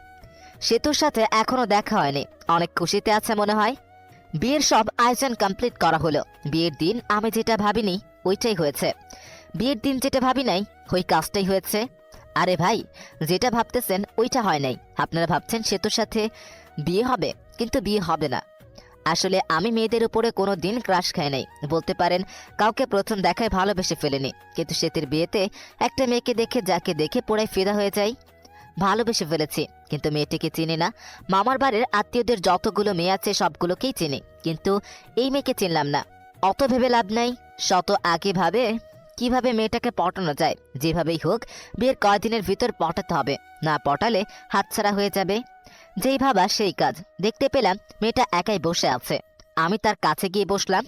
সেতুর সাথে এখনো দেখা হয়নি, অনেক খুশিতে আছে মনে হয়। বিয়ের সব আয়োজন কমপ্লিট করা হলো। বিয়ের দিন আমি যেটা ভাবিনি ওইটাই হয়েছে, বিয়ের দিন যেটা ভাবি নাই ওই কাজটাই হয়েছে। আরে ভাই, যেটা ভাবতেছেন ওইটা হয় নাই। আপনারা ভাবছেন সেতুর সাথে বিয়ে হবে, কিন্তু বিয়ে হবে না। আসলে আমি মেয়েদের উপরে কোনো দিন ক্রাশ খাই নাই, বলতে পারেন কাউকে প্রথম দেখায় ভালোবেসে ফেলেনি। কিন্তু সেতুর বিয়েতে একটা মেয়েকে দেখে, যাকে দেখে পুরাই ফিদা হয়ে যাই, ভালোবেসে ফেলেছি। কিন্তু মেয়েটিকে চিনি না। মামার বাড়ির আত্মীয়দের যতগুলো মেয়ে আছে সবগুলোকেই চিনি, কিন্তু এই মেয়েকে চিনলাম না। অত ভেবে লাভ নাই, শত আগে ভাবে কিভাবে মেয়েটাকে পটানো যায়। যেভাবেই হোক বিয়ের কয়দিনের ভিতর পটাতে হবে, না পটালে হাতছাড়া হয়ে যাবে। যেই ভাবা সেই কাজ। দেখতে পেলাম মেয়েটা একাই বসে আছে। আমি তার কাছে গিয়ে বসলাম।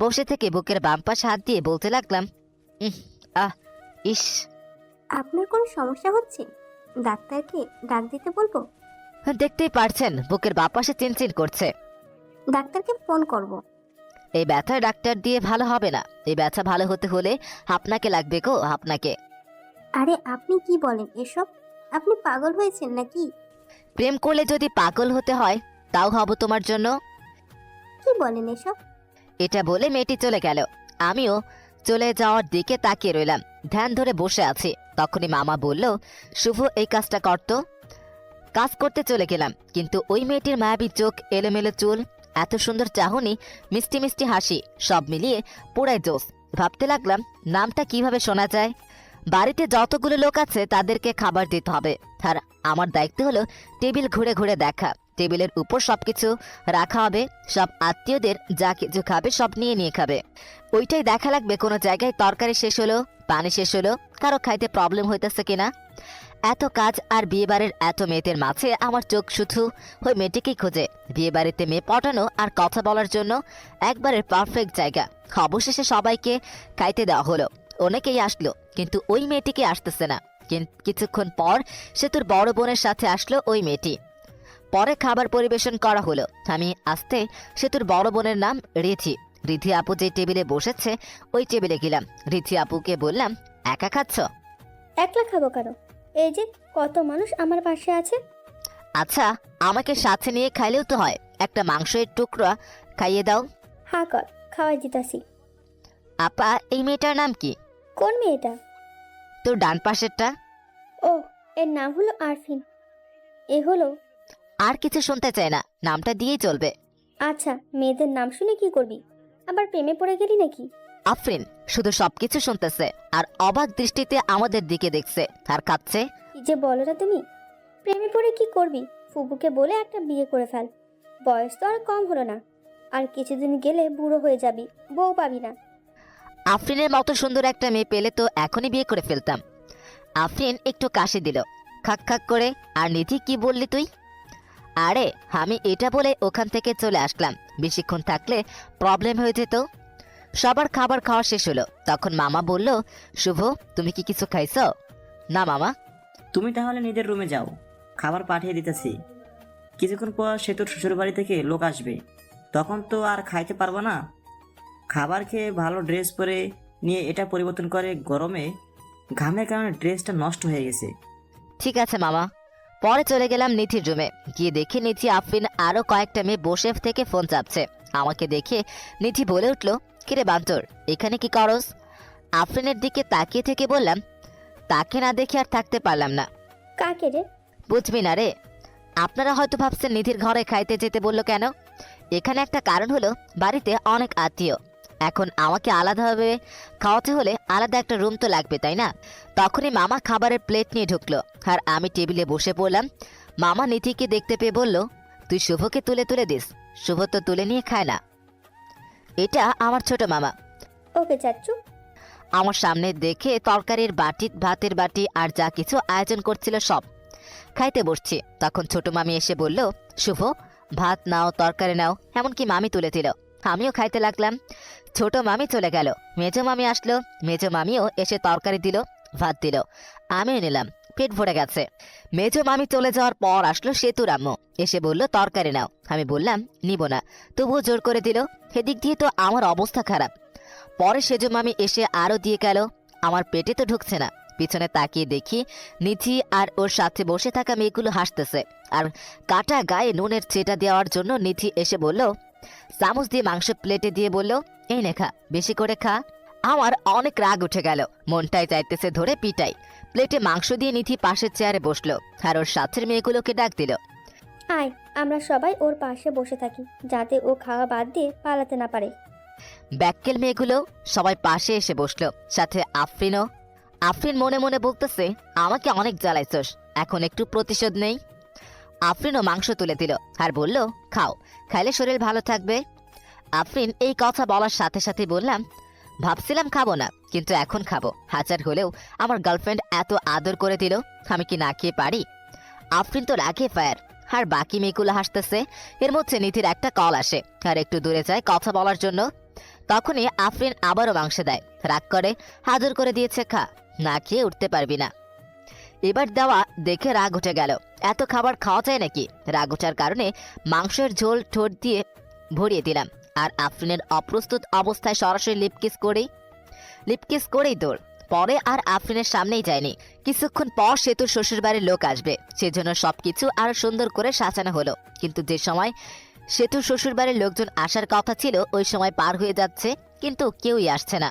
বসে থেকে বুকের বাম পাশে হাত দিয়ে বলতে লাগলাম, আহ, ইস। আপনার কোনো সমস্যা হচ্ছে? ডাক্তারকে ডাক দিতে বলবো? দেখতেই পারছেন বুকের বাম পাশে চিনচিন করছে। ডাক্তারকে ফোন করব। এই ব্যথা ডাক্তার দিয়ে ভালো হবে না। এই ব্যথা ভালো হতে হলে আপনাকে লাগবে গো, আপনাকে। আরে আপনি কি বলেন এসব? আপনি পাগল হয়েছেন নাকি? প্রেম করলে যদি পাগল হতে হয় তাও হব তোমার জন্য। কি বলেন এসব? এটা বলে মেয়েটি চলে গেল। আমিও চলে যাওয়ার দিকে তাকিয়ে রইলাম, ধ্যান ধরে বসে আছি। তখনই মামা বলল, শুভ এই কাজটা করতো। কাজ করতে চলে গেলাম, কিন্তু ওই মেয়েটির মায়াবী চোখ, এলোমেলো চুল, এত সুন্দর চাহনি, মিষ্টি মিষ্টি হাসি, সব মিলিয়ে পুরাই জোস। ভাবতে লাগলাম নামটা কিভাবে শোনা যায়। বাড়িতে যতগুলো লোক আছে তাদেরকে খাবার দিতে হবে, আর আমার দায়িত্ব হলো টেবিল ঘুরে ঘুরে দেখা। টেবিলের উপর সবকিছু রাখা হবে, সব আত্মীয়দের যা কিছু খাবে সব নিয়ে নিয়ে খাবে। ওইটাই দেখা লাগবে কোনো জায়গায় তরকারি শেষ হলো, পানি শেষ হলো, কারো খাইতে প্রবলেম হইতেছে কিনা। এত কাজ আর বিয়েবাড়ির এত মেয়েদের মাঝে আমার চোখ শুধু ওই মেয়েটিকেই খোঁজে। বিয়েবাড়িতে মেয়ে পটানো আর কথা বলার জন্য একবারের পারফেক্ট জায়গা। অবশেষে সবাইকে খাইতে দেওয়া হলো। অনেকেই আসলো, কিন্তু ওই মেয়েটিকে আসতেছে না। কিছুক্ষণ পর সেতুর বড় বোনের সাথে আসলো ওই মেয়েটি। পরে খাবার পরিবেশন করা হলো। আমি আসতে সেতুর বড় বোনের নাম রিধি। রিধি আপু যে টেবিলে বসেছে ওই টেবিলে গেলাম। রিধি আপুকে বললাম, একা খাচ্ছ? একলা খাবো কেন? এই যে কত মানুষ আমার পাশে আছে। আচ্ছা, আমাকে সাথে নিয়ে খাইলেও তো হয়। একটা মাংসের টুকরা খাইয়ে দাও। হা কর, খাওয়াই দিতাছি। আপা, এই মেয়েটার নাম কি? কোন মেয়েটা? তোর ডান পাশেরটা। ও, এর নাম হলো আরফিন। এ হলো। আর কিছু শুনতে চাই না, নামটা দিয়েই চলবে। আচ্ছা, মেয়েদের নাম শুনে কি করবি? আবার প্রেমে পড়ে গেলি নাকি? আফরিন শুধু সবকিছু শুনতেছে আর অবাক দৃষ্টিতে আমাদের দিকে দেখছে আর খাচ্ছে। কি যে বলো না তুমি। প্রেমে পড়ে কি করবি? ফুবুকে বলে একটা বিয়ে করে ফেল। বয়স তো আর কম হলো না, আর কিছুদিন গেলে বুড়ো হয়ে যাবি, বউ পাবি না। আফরিনের মতো সুন্দর একটা মেয়ে পেলে তো এখনই বিয়ে করে ফেলতাম। আফরিন একটু কাশি দিল খাক খাক করে। আর নিধি, কি বললি তুই? আরে আমি এটা বলে ওখান থেকে চলে আসলাম, বেশিক্ষণ থাকলে প্রবলেম হয়ে যেত। সবার খাবার খাওয়া শেষ হলো। তখন মামা বলল, শুভ তুমি কি কিছু খাইছো? না মামা। তুমি তাহলে নিজের রুমে যাও, খাবার পাঠিয়ে দিতেছি। কিছুক্ষণ পর সেতুর শ্বশুরবাড়ি থেকে লোক আসবে, তখন তো আর খাইতে পারবো না। খাবার খেয়ে ভালো ড্রেস পরে নিয়ে এটা পরিবর্তন করে, গরমে ঘামের কারণে ড্রেসটা নষ্ট হয়ে গেছে। ঠিক আছে মামা। পরে চলে গেলাম নিধির রুমে। গিয়ে দেখি নিধি, আফরিন আরো কয়েকটা মেয়ে বসে থেকে ফোন চাপছে। আমাকে দেখে নিধি বলে উঠল, কিরে বান্তর, এখানে কি করস? আফরিনের দিকে তাকিয়ে থেকে বললাম, তাকে না দেখে আর থাকতে পারলাম না। কাকে রে? বুঝবি না রে। আপনারা হয়তো ভাবছেন নিধির ঘরে খাইতে যেতে বললো কেন। এখানে একটা কারণ হলো, বাড়িতে অনেক আত্মীয়। এখন আমাকে আলাদাভাবে খাওয়াতে হলে আলাদা একটা রুম তো লাগবে, তাই না? তখনই মামা খাবারের প্লেট নিয়ে ঢুকলো আর আমি টেবিলে বসে পড়লাম। মামা নিধিকে দেখতে পেয়ে বলল, তুই শুভকে তুলে তুলে দিস, শুভ তো তুলে নিয়ে খায় না। এটা আমার ছোট মামা। ওকে চাচ্চু। আমার সামনে দেখে তরকারির বাটি, ভাতের বাটি আর যা কিছু আয়োজন করছিল সব। খাইতে বসছি, তখন ছোট মামি এসে বলল, শুভ ভাত নাও, তরকারি নাও। এমনকি মামি তুলে দিল। আমিও খাইতে লাগলাম। ছোট মামি চলে গেল, মেজো মামি আসলো। মেজো মামিও এসে তরকারি দিল, ভাত দিল, আমিও নিলাম। পেট ভরে গেছে। মেজো মামি চলে যাওয়ার পর আসলো সেতুর আম্মু, এসে বলল তরকারি নাও। আমি বললাম নিব না, তবুও জোর করে দিল। সেদিক দিয়ে তো আমার অবস্থা খারাপ। পরে সেজো মামি এসে আরও দিয়ে গেল। আমার পেটে তো ঢুকছে না। পিছনে তাকিয়ে দেখি নিধি আর ওর সাথে বসে থাকা মেয়েগুলো হাসতেছে। আর কাটা গায়ে নুনের ছেটা দেওয়ার জন্য নিধি এসে বলল, চামচ দিয়ে মাংস প্লেটে দিয়ে বলল, এই নে খা, বেশি করে খা। আমার অনেক রাগ উঠে গেল, মনটাই চাইতেছে ধরে পিটাই। প্লেটে মাংস দিয়ে নিধি পাশের চেয়ারে বসলো আর ওর সাথের মেয়েগুলোকে ডাক দিল। আয়, আমরা সবাই ওর পাশে বসে থাকি, যাতে ও খাওয়া বাদ দিয়ে পালাতে না পারে। ব্যাক্কেল মেয়েগুলো সবাই পাশে এসে বসলো, সাথে আফরিনও। আফরিন মনে মনে বলতেছে, আমাকে অনেক জ্বালাইছস, এখন একটু প্রতিশোধ নেই। আফরিনও মাংস তুলে দিল আর বলল, খাও, খাইলে শরীর ভালো থাকবে। আফরিন এই কথা বলার সাথে সাথে বললাম, ভাবছিলাম খাবো না, কিন্তু এখন খাবো। হাজার হলেও আমার গার্লফ্রেন্ড এত আদর করে দিল, আমি কি না খেয়ে পারি? আফরিন তো রাগে ফায়ার, আর বাকি মেয়েগুলো হাসতেছে। এর মধ্যে নিধির একটা কল আসে আর একটু দূরে যায় কথা বলার জন্য। তখনই আফরিন আবারও মাংস দেয়, রাগ করে, আদর করে দিয়েছে, খা, না খেয়ে উঠতে পারবি না। এবার দেওয়া দেখে রাগ উঠে গেল। এত খাবার খাওয়া যায় নাকি? রাগ ওঠার কারণে মাংসের ঝোল ঠোঁট দিয়ে ভরিয়ে দিলাম আর আফরিনের অপ্রস্তুত অবস্থায় সরাসরি লিপকিস করেই দৌড়। পরে আর আফরিনের সামনেই যায়নি। কিছুক্ষণ পর সেতুর শ্বশুরবাড়ির লোক আসবে, সেজন্য সবকিছু আরো সুন্দর করে সাজানো হলো। কিন্তু যে সময় সেতুর শ্বশুরবাড়ির লোকজন আসার কথা ছিল, ওই সময় পার হয়ে যাচ্ছে, কিন্তু কেউই আসছে না।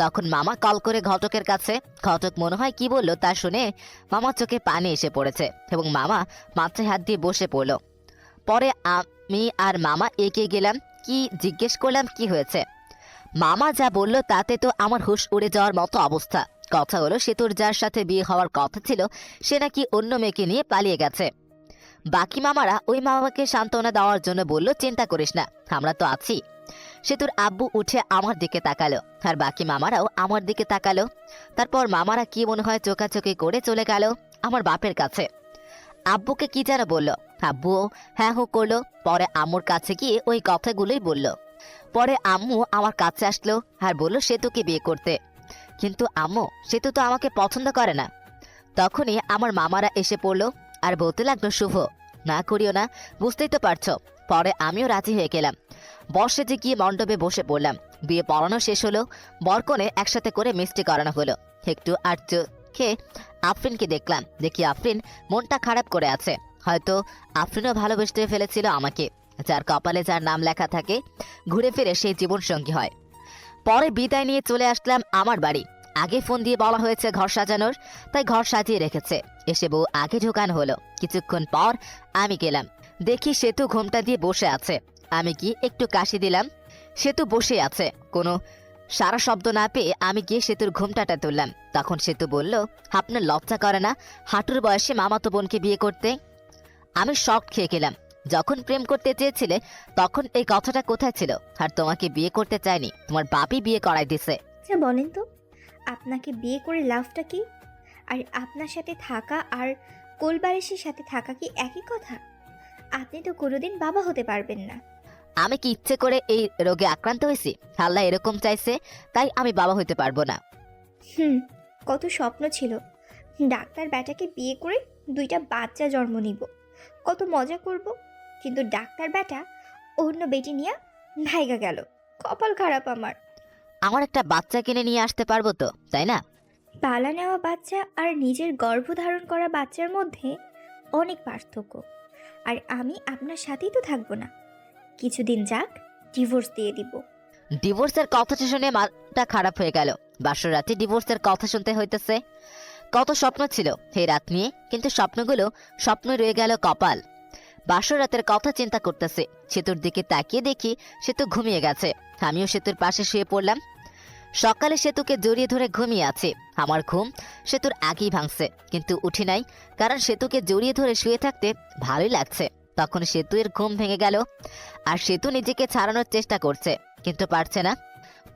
তখন মামা কল করে ঘটকের কাছে। ঘটক মনে হয় কি বললো তা শুনে মামার চোখে পানি এসে পড়েছে এবং মামা মাথায় হাত দিয়ে বসে পড়ল। পরে আমি আর মামা এগিয়ে গেলাম, কি জিজ্ঞেস করলাম কি হয়েছে। মামা যা বলল তাতে তো আমার হুঁশ উড়ে যাওয়ার মতো অবস্থা। কথা হলো, সেতুর যার সাথে বিয়ে হওয়ার কথা ছিল সে নাকি অন্য মেয়েকে নিয়ে পালিয়ে গেছে। বাকি মামারা ওই মামাকে সান্ত্বনা দেওয়ার জন্য বলল, চিন্তা করিস না, আমরা তো আছি। সেতুর আব্বু উঠে আমার দিকে তাকালো আর বাকি মামারাও আমার দিকে তাকালো। তারপর মামারা কি মনে হয় চোখাচোখি করে চলে গেল আমার বাপের কাছে। আব্বুকে কি যেন বলল, আব্বুও হ্যাঁ হো করলো। পরে আম্মুর কাছে গিয়ে ওই কথাগুলোই বলল। পরে আম্মু আমার কাছে আসলো আর বলল সেতুকে বিয়ে করতে। কিন্তু আম্মু, সেতু তো আমাকে পছন্দ করে না। তখনই আমার মামারা এসে পড়লো আর বলতে লাগলো, শুভ না করিও না, বুঝতেই তো পারছো। পরে আমিও রাজি হয়ে গেলাম। বর্ষে যে গিয়ে মণ্ডপে বসে পড়লাম। বিয়ে পড়ানো শেষ হলো, বরকনে একসাথে করে মিষ্টি করানো হলো। একটু আর চোখে আফরিনকে দেখলাম, দেখি আফরিন মনটা খারাপ করে আছে। হয়তো আফরিনও ভালোবেসে ফেলেছিল আমাকে। যার কপালে যার নাম লেখা থাকে, ঘুরে ফিরে সেই জীবন সঙ্গী হয়। পরে বিদায় নিয়ে চলে আসলাম আমার বাড়ি। আগে ফোন দিয়ে বলা হয়েছে ঘর সাজানোর, তাই ঘর সাজিয়ে রেখেছে। এসে বউ আগে ঢোকানো হলো। কিছুক্ষণ পর আমি গেলাম, দেখি সেতু ঘোমটা দিয়ে বসে আছে। আমি কি একটু কাশি দিলাম, সেতু বসে আছে। কোনো সারা শব্দ না পেয়ে আমি গিয়ে সেতুর ঘোমটাটা তুললাম। তখন সেতু বলল, আপনার লজ্জা করে না হাঁটুর বয়সে মামাতো বোনকে বিয়ে করতে? আমি শক খেয়ে গেলাম। যখন প্রেম করতে চেয়েছিলে তখন এই কথাটা কোথায় ছিল? আর তোমাকে বিয়ে করতে চাইনি, তোমার বাপই বিয়ে করাই দিছে। আচ্ছা বলেন তো, আপনাকে বিয়ে করে লাভটা কি? আর আপনার সাথে থাকা আর কোলবালিশের সাথে থাকা কি একই কথা? আপনি তো কোনোদিন বাবা হতে পারবেন না। আমি কি ইচ্ছে করে এই রোগে আক্রান্ত হয়েছি? আল্লাহ এরকম চাইছে, তাই আমি বাবা হইতে পারবো না। কত স্বপ্ন ছিল ডাক্তার বেটাকে বিয়ে করে 2টা বাচ্চা জন্ম নিব, কত মজা করব। কিন্তু ডাক্তার বেটা অন্য বেটি নিয়ে ভাইগা গেল। কপাল খারাপ আমার। আমার একটা বাচ্চা কিনে নিয়ে আসতে পারবো তো, তাই না? পালা নেওয়া বাচ্চা আর নিজের গর্ভধারণ করা বাচ্চার মধ্যে অনেক পার্থক্য। আর আমি আপনার সাথেই তো থাকবো না, কিছুদিন যাক, ডিভোর্স দিয়ে দিব। ডিভোর্সের কথা শুনে মাথা খারাপ হয়ে গেল। বাসর রাতে ডিভোর্সের কথা শুনতে হইতেছে। কত স্বপ্ন ছিল এই রাত নিয়ে, কিন্তু স্বপ্নগুলো স্বপ্ন রয়ে গেল কপাল। বাসর রাতের কথা চিন্তা করতেছে। সেতুর দিকে তাকিয়ে দেখি সেতু ঘুমিয়ে গেছে। আমিও সেতুর পাশে শুয়ে পড়লাম। সকালে সেতুকে জড়িয়ে ধরে ঘুমিয়ে আছে। আমার ঘুম সেতুর আগেই ভাঙছে, কিন্তু উঠি নাই, কারণ সেতুকে জড়িয়ে ধরে শুয়ে থাকতে ভালোই লাগছে। তখন সেতুর ঘুম ভেঙে গেল, আর সেতু নিজেকে ছাড়ানোর চেষ্টা করছে, কিন্তু পারছে না।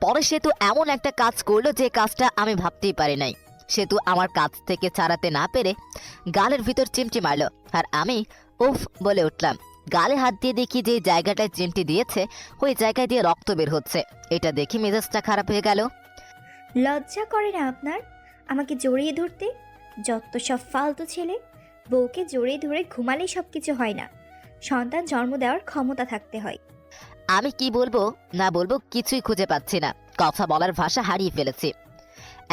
পরে সেতু এমন একটা কাজ করলো যে কাজটা আমি ভাবতেই পারি নাই। সেতু আমার কাছ থেকে ছাড়াতে না পেরে গালের ভিতর চিমটি মারলো, আর আমি উফ বলে উঠলাম। গালে হাত দিয়ে দেখি যে জায়গাটায় চিমটি দিয়েছে ওই জায়গায় দিয়ে রক্ত বের হচ্ছে। এটা দেখি মেজাজটা খারাপ হয়ে গেল। লজ্জা করে না আপনার আমাকে জড়িয়ে ধরতে? যত সব ফালতু ছেলে। বউকে জড়িয়ে ধরে ঘুমালেই সব কিছু হয় না, সন্তান জন্ম দেওয়ার ক্ষমতা থাকতে হয়। আমি কি বলবো না বলবো কিছুই খুঁজে পাচ্ছি না। কথা বলার ভাষা হারিয়ে ফেলেছি।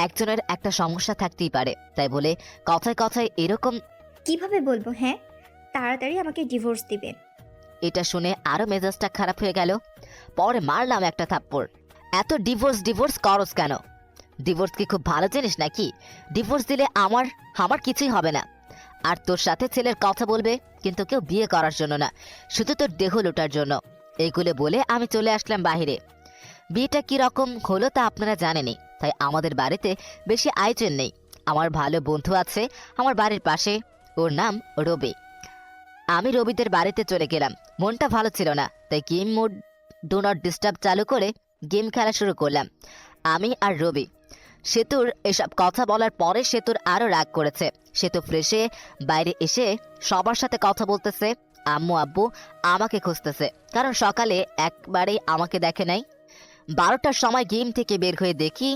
একজনের একটা সমস্যা থাকতেই পারে, তাই বলে কথায় কথায় এরকম। কিভাবে বলবো? হ্যাঁ, তাড়াতাড়ি আমাকে ডিভোর্স দিবেন। এটা শুনে আরো মেজাজটা খারাপ হয়ে গেল। পরে মারলাম একটা থাপ্পড়। এত ডিভোর্স ডিভোর্স করস কেন? ডিভোর্স কি খুব ভালো জিনিস নাকি? ডিভোর্স দিলে আমার আমার কিছুই হবে না। আর তোর সাথে ছেলের কথা বলবে, কিন্তু কেউ বিয়ে করার জন্য না, শুধু তোর দেহ লুটার জন্য। এইগুলো বলে আমি চলে আসলাম বাহিরে। বিয়েটা কি রকম হলো তা আপনারা জানেনই, তাই আমাদের বাড়িতে বেশি আয়োজন নেই। আমার ভালো বন্ধু আছে আমার বাড়ির পাশে, ওর নাম রবি। আমি রবিদের বাড়িতে চলে গেলাম। মনটা ভালো ছিল না, তাই game mode do not disturb চালু করে গেম খেলা শুরু করলাম আমি আর রবি। সেতুর এসব কথা বলার পরে সেতুর আরো রাগ করেছে। সেতু ফ্রেশে বাইরে এসে সবার সাথে কথা বলতেছে। আম্মু আব্বু আমাকে খুঁজতেছে, কারণ সকালে একবারেই আমাকে দেখে নাই। 12টার সময় গেম থেকে বের হয়ে দেখি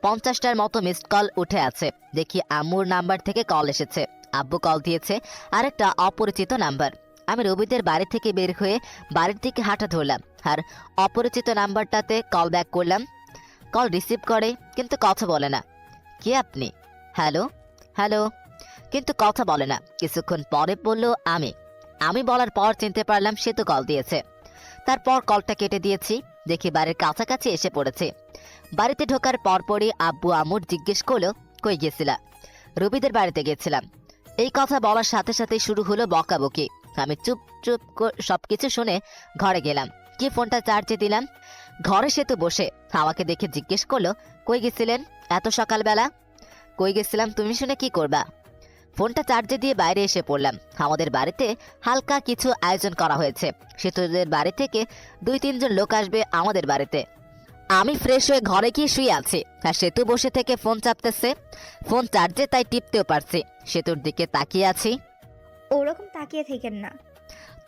50টার মতো মিসড কল উঠে আছে। দেখি আম্মুর নাম্বার থেকে কল এসেছে। আব্বু কল দিয়েছে আরেকটা অপরিচিত নাম্বার। আমি রবিদের বাড়ি থেকে বের হয়ে বাড়ির দিকে হাঁটা ধরলাম, আর অপরিচিত নাম্বারটাতে কল ব্যাক করলাম। কল রিসিভ করে, কিন্তু কথা বলে না। কে আপনি? হ্যালো হ্যালো, কিন্তু কথা বলে না। কিছুক্ষণ পরে বলল আমি। আমি বলার পর চিনতে পারলাম সে তো কল দিয়েছে। তারপর কলটা কেটে দিয়েছি। দেখি বাড়ির কাছাকাছি এসে পড়েছে। বাড়িতে ঢোকার পরপরই আব্বু আম্মুর জিজ্ঞেস করলো কই গেছিলা? রবিদের বাড়িতে গেছিলাম। এই কথা বলার সাথে সাথে শুরু হলো বকাবকি। আমি চুপ চুপ সবকিছু শুনে ঘরে গেলাম, কি ফোনটা চার্জে দিলাম। ঘরে সেতু বসে আমাকে দেখে জিজ্ঞেস করলো কই গেছিলেন এত সকালবেলা? কই গেছিলাম তুমি শুনে কি করবা? ফোনটা চার্জে দিয়ে বাইরে এসে পড়লাম। আমাদের বাড়িতে হালকা কিছু আয়োজন করা হয়েছে। সেতুদের বাড়ি থেকে 2-3 জন লোক আসবে আমাদের বাড়িতে। আমি ফ্রেশ হয়ে ঘরে গিয়ে শুয়ে আছি, আর সেতু বসে থেকে ফোন চাপতেছে। ফোন চার্জে, তাই টিপতেও পারছি। সেতুর দিকে তাকিয়ে আছি। ওরকম তাকিয়ে থেকেন না।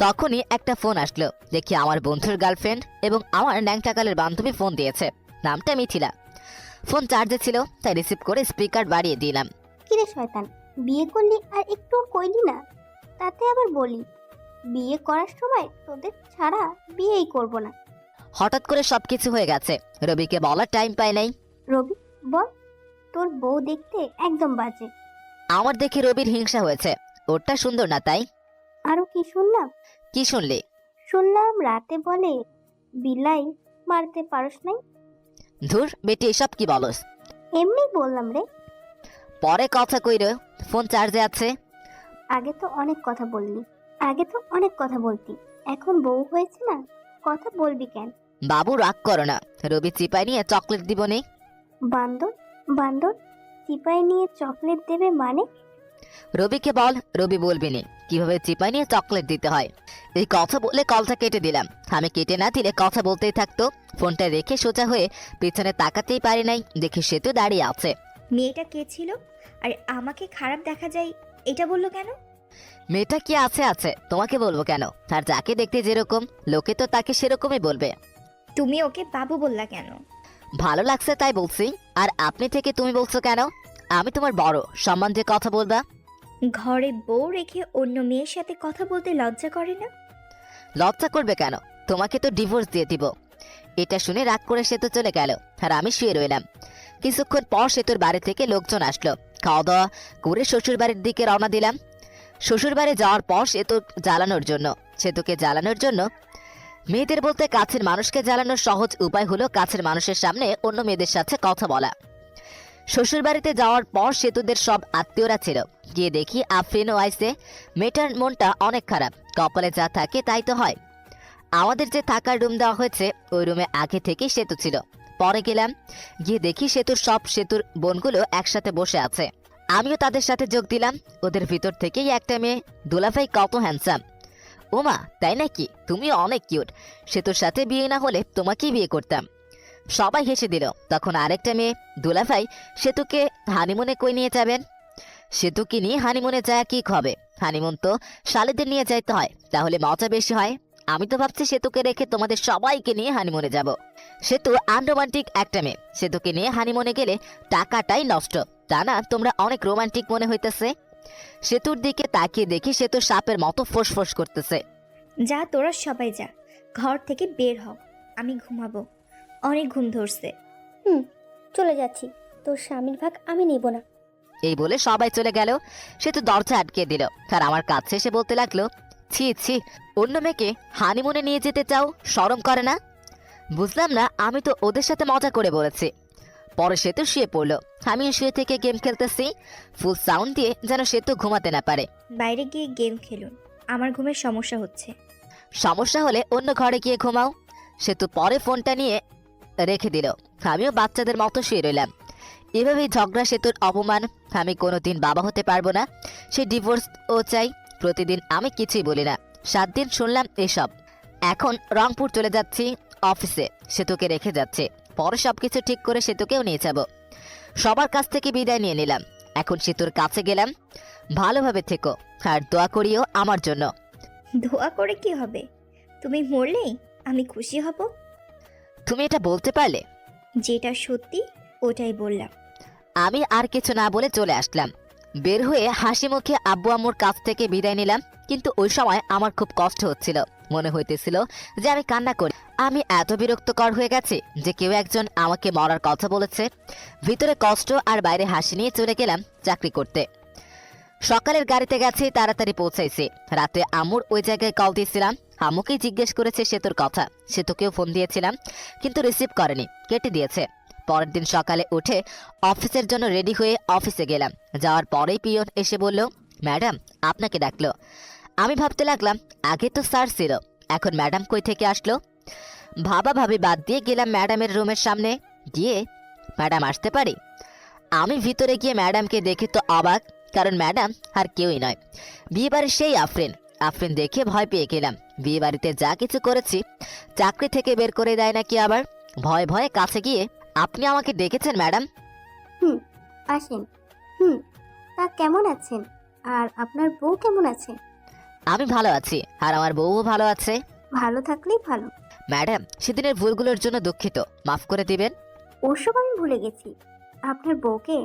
তখনই একটা ফোন আসলো। দেখি আমার বন্ধুর গার্লফ্রেন্ড এবং আমার ন্যাংটাকালের বান্ধবী ফোন দিয়েছে। নামটা মিথিলা। ফোন চার্জে ছিল, তাই রিসিভ করে স্পিকার বাড়িয়ে দিলাম। কিরে শয়তান, বিয়ে করলি আর একটু কইলি না? তাতে আবার বলি বিয়ে করার সময় তোদের ছাড়া বিয়েই করব না। হঠাৎ করে সবকিছু হয়ে গেছে, রবিকে বলার টাইম পাই নাই। রবি বল, তোর বউ দেখতে একদম বাজে। আমার দেখে রবির হিংসা হয়েছে। ওরটা সুন্দর না তাই? আরো কি শুনলাম? কি শুনলি? শুনলাম রাতে বলে বিলাই মারতে পারস নাই। ধুর বেটি, এসব কি বলস? এমনি বললাম রে। পরে কথা কইর, ফোন চার্জে আছে। আগে তো অনেক কথা বললি, আগে তো অনেক কথা বলতি, এখন বউ হয়েছে না, কথা বলবি কেন? বাবু রাগ করো না, রবি চিপাই নিয়ে চকলেট দিব নে। বান্দর বান্দর, চিপাই নিয়ে চকলেট দেবে মানে? রবিকে বল, রবি বলবি নি কিভাবে চিপাই নিয়ে চকলেট দিতে হয়। এই কথা বলে কলটা কেটে দিলাম। আমি কেটে না দিলে কথা বলতেই থাকতো। ফোনটা রেখে সোজা হয়ে পিছনে তাকাতেই পারি নাই, দেখি সে তো দাঁড়িয়ে আছে। মেয়েটা কে ছিল আর আমাকে খারাপ দেখা যায় এটা বললো কেন? মেয়েটা কি আছে আছে, তোমাকে বলবো কেন? আর যাকে দেখতে যেরকম, লোকে তো তাকে সেরকমই বলবে। তুমি ওকে বাবু বললা কেন? ভালো লাগছে তাই বলছি। আর আপনি থেকে তুমি বলছো কেন? আমি তোমার বড়, সম্মান দিয়ে কথা বলবা। ঘরে বউ রেখে অন্য মেয়ের সাথে কথা বলতে লজ্জা করে না? লজ্জা করবে কেন? তোমাকে তো ডিভোর্স দিয়ে দিব। এটা শুনে রাগ করে সেতু চলে গেল, আর আমি শুয়ে রইলাম। কিছুক্ষণ পর সেতুর বাড়ি থেকে লোকজন আসলো। খাওয়া দাওয়া করে শ্বশুর বাড়ির দিকে রওনা দিলাম। শ্বশুর বাড়ি যাওয়ার পর সেতুকে জ্বালানোর জন্য মেয়েদের বলতে কাছের মানুষকে জ্বালানোর সহজ উপায় হলো কাছের মানুষের সামনে অন্য মেয়েদের সাথে কথা বলা। শ্বশুর বাড়িতে যাওয়ার পর সেতুদের সব আত্মীয়রা ছিল। গিয়ে দেখি আফরিনও আইসে। মেয়েটার মনটা অনেক খারাপ, কপালে যা থাকে তাই তো হয়। আমাদের যে থাকার রুম দেওয়া হয়েছে ওই রুমে আগে থেকে সেতু ছিল। পরে গেলাম, গিয়ে দেখি সেতুর বোনগুলো একসাথে বসে আছে। আমিও তাদের সাথে যোগ দিলাম। ওদের ভিতর থেকেই একটা মেয়ে, দুলাভাই কত হ্যান্ডসাম। ওমা তাই নাকি? তুমি অনেক কিউট। সেতুর সাথে বিয়ে না হলে তোমাকেই বিয়ে করতাম। সবাই হেসে দিল। তখন আরেকটা মেয়ে, দুলাভাই সেতুকে হানিমুনে কই নিয়ে যাবেন? সেতুকে নিয়ে হানিমুনে যায় কি হবে? হানিমুন তো শালিদের নিয়ে যাইতে হয়, তাহলে মজা বেশি হয়। আমি তো ভাবছি সেতুকে রেখে তোমাদের সবাইকে নিয়ে হানিমুনে যাব। সেতু আনরোমান্টিক একটা মেয়ে, সেতুকে নিয়ে হানিমুনে গেলে টাকাটাই নষ্ট। তা না, তোমরা অনেক রোমান্টিক মনে হইতেছে। সেতুর দিকে তাকিয়ে দেখি সেতু সাপের মতো ফোঁস করতেছে। যা তোরা সবাই যা, ঘর থেকে বের হও, আমি ঘুমাবো, অনেক ঘুম ধরছে। চলে যাচ্ছি, তোর স্বামীর ভাগ আমি নিব না। এই বলে সবাই চলে গেল। সেতু দরজা আটকে দিল, আর আমার কাছে এসে বলতে লাগলো, ছি ছি, অন্য মেয়েকে হানিমুনে নিয়ে যেতে চাও, শরম করে না? বুঝলাম না, আমি তো ওদের সাথে মজা করে বলেছি। পরে সেতু শুয়ে পড়লো, আমিও শুয়ে থেকে গেম খেলতেছি ফুল সাউন্ড দিয়ে, যেন সেতু ঘুমাতে না পারে। বাইরে গিয়ে গেম খেলুন, আমার ঘুমের সমস্যা হচ্ছে। সমস্যা হলে অন্য ঘরে গিয়ে ঘুমাও। সেতু পরে ফোনটা নিয়ে রেখে দিল। আমিও বাচ্চাদের মতো শুয়ে রইলাম। এভাবেই ঝগড়া, সেতুর অপমান। আমি কোনোদিন বাবা হতে পারবো না, সে ডিভোর্স ও চাই। প্রতিদিন আমি কিছুই বলি না। 7 দিন শুনলাম এসব। এখন রংপুর চলে যাচ্ছি অফিসে, সেতুকে রেখে যাচ্ছে। পরে সবকিছু ঠিক করে সেতুকেও নিয়ে যাব। সবার কাছ থেকে বিদায় নিয়ে নিলাম। এখন সেতুর কাছে গেলাম, ভালোভাবে থেকো আর দোয়া করিও আমার জন্য। দোয়া করে কি হবে? তুমি মরলেই আমি খুশি হব। তুমি এটা বলতে পারলে? যেটা সত্যি ওটাই বললাম। আমি আর কিছু না বলে চলে আসলাম। বের হয়ে হাসি মুখে আব্বু আম্মুর কাছ থেকে বিদায় নিলাম। কিন্তু ওই সময় আমার খুব কষ্ট হচ্ছিল। মনে হইতেছিল যে আমি কান্না করি। আমি এত বিরক্তকর হয়ে গেছি যে কেউ একজন আমাকে মরার কথা বলেছে। ভিতরে কষ্ট আর বাইরে হাসি নিয়ে চলে গেলাম চাকরি করতে। সকালের গাড়িতে গেছি, তাড়াতাড়ি পৌঁছাইছি। রাতে আম্মুর ওই জায়গায় কল দিয়েছিলাম। আম্মুকেই জিজ্ঞেস করেছে সেতুর কথা। সেতুকেও ফোন দিয়েছিলাম, কিন্তু রিসিভ করেনি, কেটে দিয়েছে। পরের দিন সকালে উঠে অফিসের জন্য রেডি হয়ে অফিসে গেলাম। যাওয়ার পরেই পিয়ন এসে বলল, ম্যাডাম আপনাকে ডাকলো। আমি ভাবতে লাগলাম আগে তো স্যার ছিল, এখন ম্যাডাম কই থেকে আসলো। ভাবি বাদ দিয়ে গেলাম ম্যাডামের রুমের সামনে। গিয়ে, ম্যাডাম আসতে পারি? আমি ভিতরে গিয়ে ম্যাডামকে দেখে তো অবাক, কারণ ম্যাডাম আর কেউই নয়, বিয়েবাড়ির সেই আফরিন। আফরিন দেখে ভয় পেয়ে গেলাম। বিয়ে বাড়িতে যা কিছু করেছি, চাকরি থেকে বের করে দেয় নাকি আবার। ভয়ে ভয়ে কাছে গিয়ে, আপনি আমাকে ডেকেছেন ম্যাডাম? আসেন। তা কেমন আছেন? আর আপনার বউ কেমন আছে? আমি ভালো আছি, আর আমার বউও ভালো আছে। ভালো থাকলেই ভালো। ম্যাডাম সেদিনের ভুলগুলোর জন্য দুঃখিত, মাফ করে দিবেন। ওসব আমি ভুলে গেছি। আপনার বউকে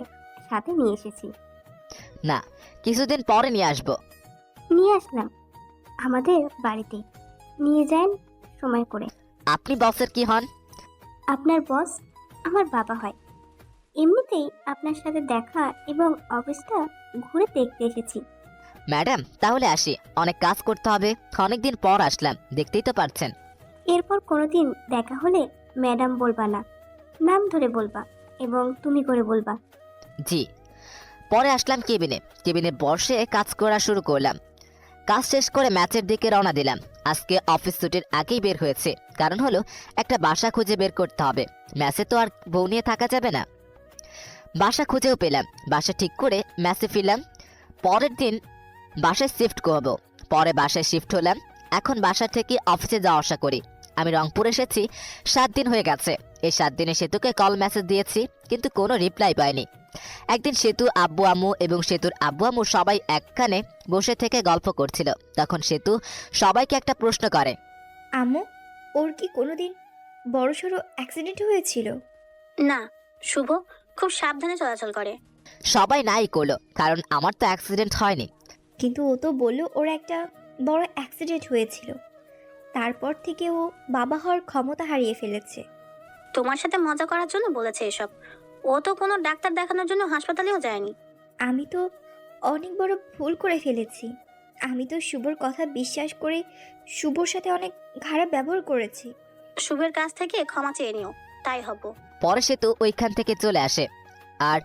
সাথে নিয়ে এসেছি। না, কিছুদিন পরে নিয়ে আসবো। নিয়ে আসলাম আমাদের বাড়িতে। নিয়ে যান সময় করে। আপনি বসের কি হন? আপনার বস আমার বাবা হয়। এমনিতেই আপনার সাথে দেখা এবং অফিসটা ঘুরে দেখতে এসেছি। ম্যাডাম তাহলে আসি, অনেক কাজ করতে হবে। অনেকদিন পর আসলাম, দেখতেই তো পারছেন। এরপর কোনোদিন দেখা হলে ম্যাডাম বলবা না, নাম ধরে বলবা এবং তুমি করে বলবা। জি। পরে আসলাম কেবিনে বসে কাজ করা শুরু করলাম। কাজ শেষ করে ম্যাচের দিকে রওনা দিলাম। আজকে অফিস ছুটির আগেই বের হয়েছে, কারণ হলো একটা বাসা খুঁজে বের করতে হবে। ম্যাচে তো আর বউ নিয়ে থাকা যাবে না। বাসা খুঁজেও পেলাম, বাসা ঠিক করে ম্যাচে ফিরলাম। পরের দিন বাসায় শিফট করব। পরে বাসায় শিফট হলাম। এখন বাসা থেকে অফিসে যাওয়া আসা করি। আমি রংপুর এসেছি 7 দিন হয়ে গেছে। এই 7 দিনে সেতুকে কল মেসেজ দিয়েছি, কিন্তু কোনো রিপ্লাই পাইনি। একদিন সেতু আব্বু আম্মু এবং সেতুর আব্বু আম্মু সবাই একখানে বসে থেকে গল্প করছিল। তখন সেতু সবাইকে একটা প্রশ্ন করে। আম্মু, ওর কি কোনোদিন বড়সড় অ্যাক্সিডেন্ট হয়েছিল? না, শুভ খুব সাবধানে চলাচল করে। সবাই নাই করলো, কারণ আমার তো অ্যাক্সিডেন্ট হয়নি। কিন্তু ও তো বলল ওর একটা বড় অ্যাক্সিডেন্ট হয়েছিল, তারপর থেকে ও বাবা হওয়ার ক্ষমতা হারিয়ে ফেলেছে। তোমার সাথে মজা করার জন্য বলেছে এসব। ও তো কোনো ডাক্তার দেখানোর জন্য হাসপাতালেও যায়নি। আমি তো অনেক বড় ভুল করে ফেলেছি। আমি তো শুভর কথা বিশ্বাস করে শুভর সাথে অনেক খারাপ ব্যবহার করেছি। শুভের কাছ থেকে ক্ষমা চেয়ে নিও, তাই হব। পরে সেতু ওইখান থেকে চলে আসে আর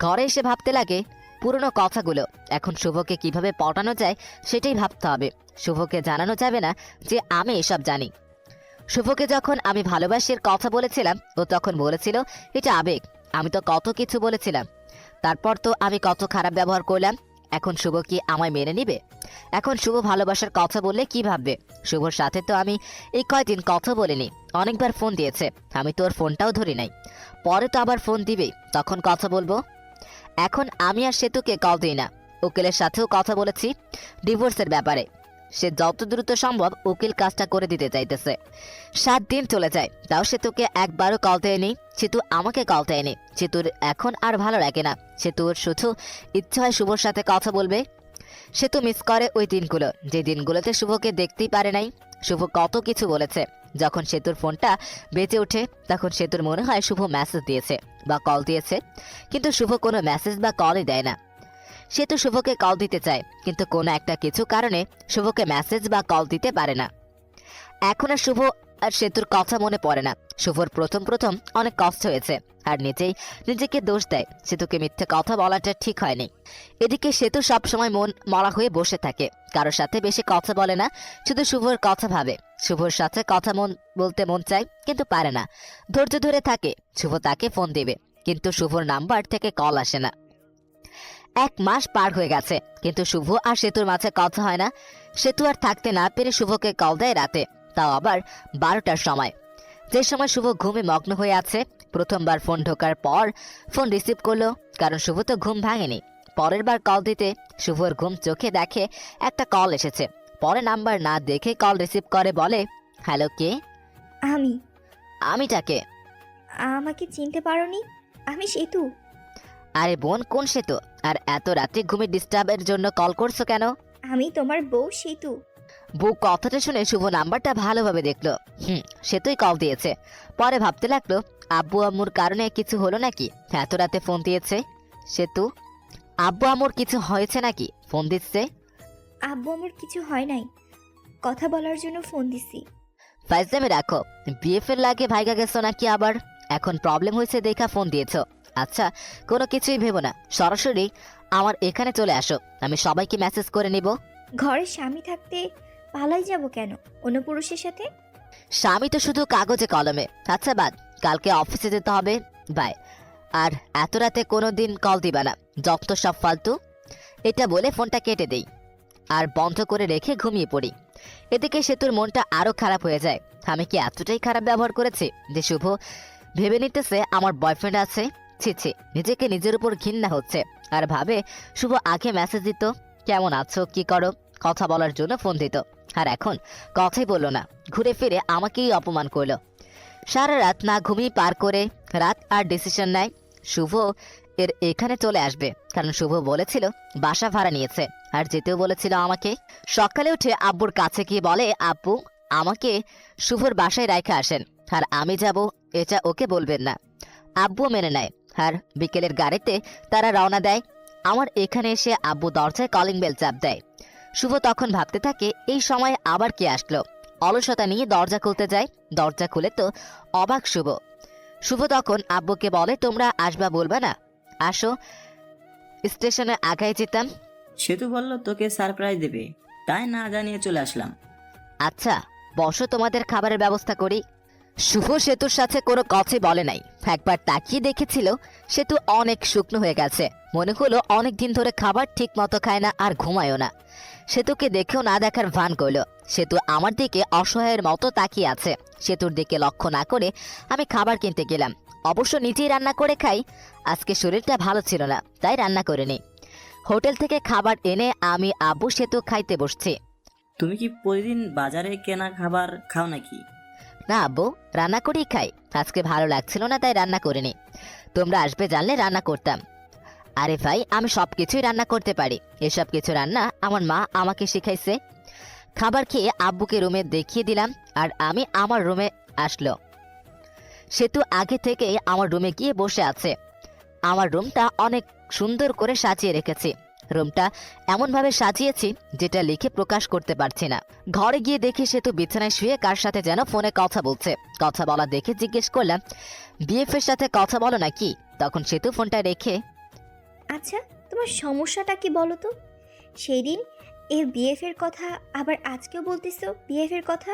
ঘরে এসে ভাবতে লাগে পুরনো কথাগুলো। এখন শুভকে কিভাবে পটানো যায় সেটাই ভাবতে হবে। শুভকে জানানো যাবে না যে আমি এসব জানি। শুভকে যখন আমি ভালোবাসির কথা বলেছিলাম, ও তখন বলেছিল এটা আবেগ। আমি তো কত কিছু বলেছিলাম, তারপর তো আমি কত খারাপ ব্যবহার করলাম। এখন শুভ কি আমায় মেনে নিবে? এখন শুভ ভালোবাসার কথা বললে কি ভাববে? শুভর সাথে তো আমি এই কয়দিন কথা বলিনি, অনেকবার ফোন দিয়েছে, আমি তোর ফোনটাও ধরি নাই। পরে তো আবার ফোন দিবেই, তখন কথা বলবো। এখন আমি আর সেতুকে কল দিই না। উকিলের সাথেও কথা বলেছি ডিভোর্সের ব্যাপারে। সে যত দ্রুত সম্ভব উকিল কাজটা করে দিতে চাইতেছে। 7 দিন চলে যায়, তাও সেতুকে একবারও কল দেয়নি। সেতু আমাকে কল দেয়নি। সেতুর এখন আর ভালো লাগে না। সেতুর শুধু ইচ্ছা হয় শুভর সাথে কথা বলবে। সেতু মিস করে ওই দিনগুলো, যে দিনগুলোতে শুভকে দেখতেই পারে নাই। শুভ কত কিছু বলেছে। যখন সেতুর ফোনটা বেজে ওঠে তখন সেতুর মনে হয় শুভ মেসেজ দিয়েছে বা কল দিয়েছে, কিন্তু শুভ কোনো মেসেজ বা কলই দেয় না। সেতু শুভকে কল দিতে চায়, কিন্তু কোনো একটা কিছু কারণে শুভকে মেসেজ বা কল দিতে পারে না। এখন আর শুভ আর সেতুর কথা মনে পড়ে না। শুভর প্রথম প্রথম অনেক কষ্ট হয়েছে, আর নিজেকে দোষ দেয়। সেতুকে মিথ্যে কথা বলাটা ঠিক হয়নি। এদিকে সেতু সবসময় মন মরা হয়ে বসে থাকে, কারোর সাথে বেশি কথা বলে না, শুধু শুভর কথা ভাবে। শুভর সাথে কথা বলতে মন চায়, কিন্তু পারে না। ধৈর্য ধরে থাকে। শুভ তাকে ফোন দেবে, কিন্তু শুভর নাম্বার থেকে কল আসে না। 1 মাস পার হয়ে গেছে, কিন্তু শুভ আর সেতুর মাঝে কথা হয় না। সেতু আর থাকতে না পেরে শুভকে কল দেয় রাতে, তাও আবার 12টার সময়, যে সময় শুভ ঘুমে মগ্ন হয়ে আছে। প্রথমবার ফোন ঢোকার পর ফোন রিসিভ করলো, কারণ শুভ তো ঘুম ভাঙেনি। পরের বার কল দিতে শুভর ঘুম চোখে দেখে একটা কল এসেছে। পরে নাম্বার না দেখে কল রিসিভ করে, বলে, হ্যালো, কে? আমিটাকে? আমাকে চিনতে পারোনি? আমি সেতু। আরে বোন, কোন সেতু? আর এত রাতে ঘুমে ডিস্টার্বের জন্য কল করছো কেন? আমি তোমার বউ সেতু। বউ কথাটা শুনে শুভ নাম্বারটা ভালোভাবে দেখলো। সেতুই কল দিয়েছে। পরে ভাবতে লাগলো আব্বু আম্মুর কারণে কিছু হলো নাকি এত রাতে ফোন দিয়েছে। সেতু, আব্বু আম্মুর কিছু হয়েছে নাকি ফোন দিচ্ছে? আব্বু আমার কিছু হয় নাই, কথা বলার জন্য ফোন দিছি। ফাইজলামে রাখো। বিএফের লাগে ভাইগা গেছো নাকি আবার? এখন প্রবলেম হয়েছে দেখা ফোন দিয়েছো। আচ্ছা, কোনো কিছুই ভেবো না, সরাসরি আমার এখানে চলে আসো, আমি সবাইকে মেসেজ করে নিব। ঘরে স্বামী থাকতে পালাই যাব কেন অন্য পুরুষের সাথে? স্বামী তো শুধু কাগজে কলমে। আচ্ছা বাদ, কালকে অফিসে যেতে হবে, বাই। আর এত রাতে কোনো দিন কল দিবা না, যত সব ফালতু। এটা বলে ফোনটা কেটে দেই আর বন্ধ করে রেখে ঘুমিয়ে পড়ি। এদিকে সেতুর মনটা আরো খারাপ হয়ে যায়। আমি কি এতটাই খারাপ ব্যবহার করেছি যে শুভ ভেবে নিতেছে আমার বয়ফ্রেন্ড আছে? ছি ছি, নিজেকে নিজের উপর ঘৃণা হচ্ছে। আর ভাবে শুভ আগে মেসেজ দিত, কেমন আছো, কি করো, কথা বলার জন্য ফোন দিত, আর এখন কথাই বললো না, ঘুরে ফিরে আমাকেই অপমান করলো। সারা রাত না ঘুমিয়ে পার করে রাত আর ডিসিশন নেয় শুভ এর এখানে চলে আসবে, কারণ শুভ বলেছিল বাসা ভাড়া নিয়েছে আর যেতেও বলেছিল আমাকে। সকালে উঠে আব্বুর কাছে গিয়ে বলে, আব্বু আমাকে শুভর বাসায় রাইখে আসেন, আর আমি যাব, এটা ওকে বলবেন না। আব্বু মেনে নেয়, আর বিকেলের গাড়িতে তারা রওনা দেয়। আমার এখানে এসে আব্বু দরজায় কলিং বেল চাপ দেয়। শুভ তখন ভাবতে থাকে এই সময় আবার কে আসলো। অলসতা নিয়ে দরজা খুলতে যায়, দরজা খুলে তো অবাক শুভ। শুভ তখন আব্বুকে বলে, তোমরা আসবা বলবা না, আসো, স্টেশনে আগায় যেতাম। সেতু বলল তোকে সারপ্রাইজ দেবে, তাই না জানিয়ে চলে আসলাম। আচ্ছা বসো, তোমাদের খাবারের ব্যবস্থা করি। শুভ সেতুর সাথে কোনো কথাই বলে নাই। একবার তাকিয়ে দেখেছিল সেতু অনেক শুকনো হয়ে গেছে। মনে হলো অনেক দিন ধরে খাবার ঠিক মতো খায় না আর ঘুমায়ও না। সেতুকে দেখেও না দেখার ভান করলো। সেতু আমার দিকে অসহায়ের মতো তাকিয়ে আছে, সেতুর দিকে লক্ষ্য না করে আমি খাবার কিনতে গেলাম। অবশ্য নিজেই রান্না করে খাই, আজকে শরীরটা ভালো ছিল না তাই রান্না করিনি। হোটেল থেকে খাবার এনে আমি আব্বু সেতু খাইতে বসছি। তুমি কি প্রতিদিন বাজারে কেনা খাবার খাও নাকি? না আব্বু, রান্না করেই খাই। আজকে ভালো লাগছিল না তাই রান্না করিনি। তোমরা আসবে জানলে রান্না করতাম। আরে ভাই, আমি সব কিছুই রান্না করতে পারি। এসব কিছু রান্না আমার মা আমাকে শিখাইছে। খাবার খেয়ে আব্বুকে রুমে দেখিয়ে দিলাম আর আমি আমার রুমে আসলো। সেতু আগে থেকেই আমার রুমে গিয়ে বসে আছে। আমার রুমটা অনেক সুন্দর করে সাজিয়ে রেখেছি। রুমটা এমনভাবে সাজিয়েছি যেটা লিখে প্রকাশ করতে পারছি না। ঘরে গিয়ে দেখি সেতু বিছানায় শুয়ে কার সাথে যেন ফোনে কথা বলছে। কথা বলা দেখে জিজ্ঞেস করলাম, বিএফের সাথে কথা বলো নাকি? তখন সেতু ফোনটা রেখে, আচ্ছা, তোমার সমস্যাটা কি বলো তো? সেই দিন এই বিএফের কথা, আবার আজকেও বলতেছো বিএফের কথা।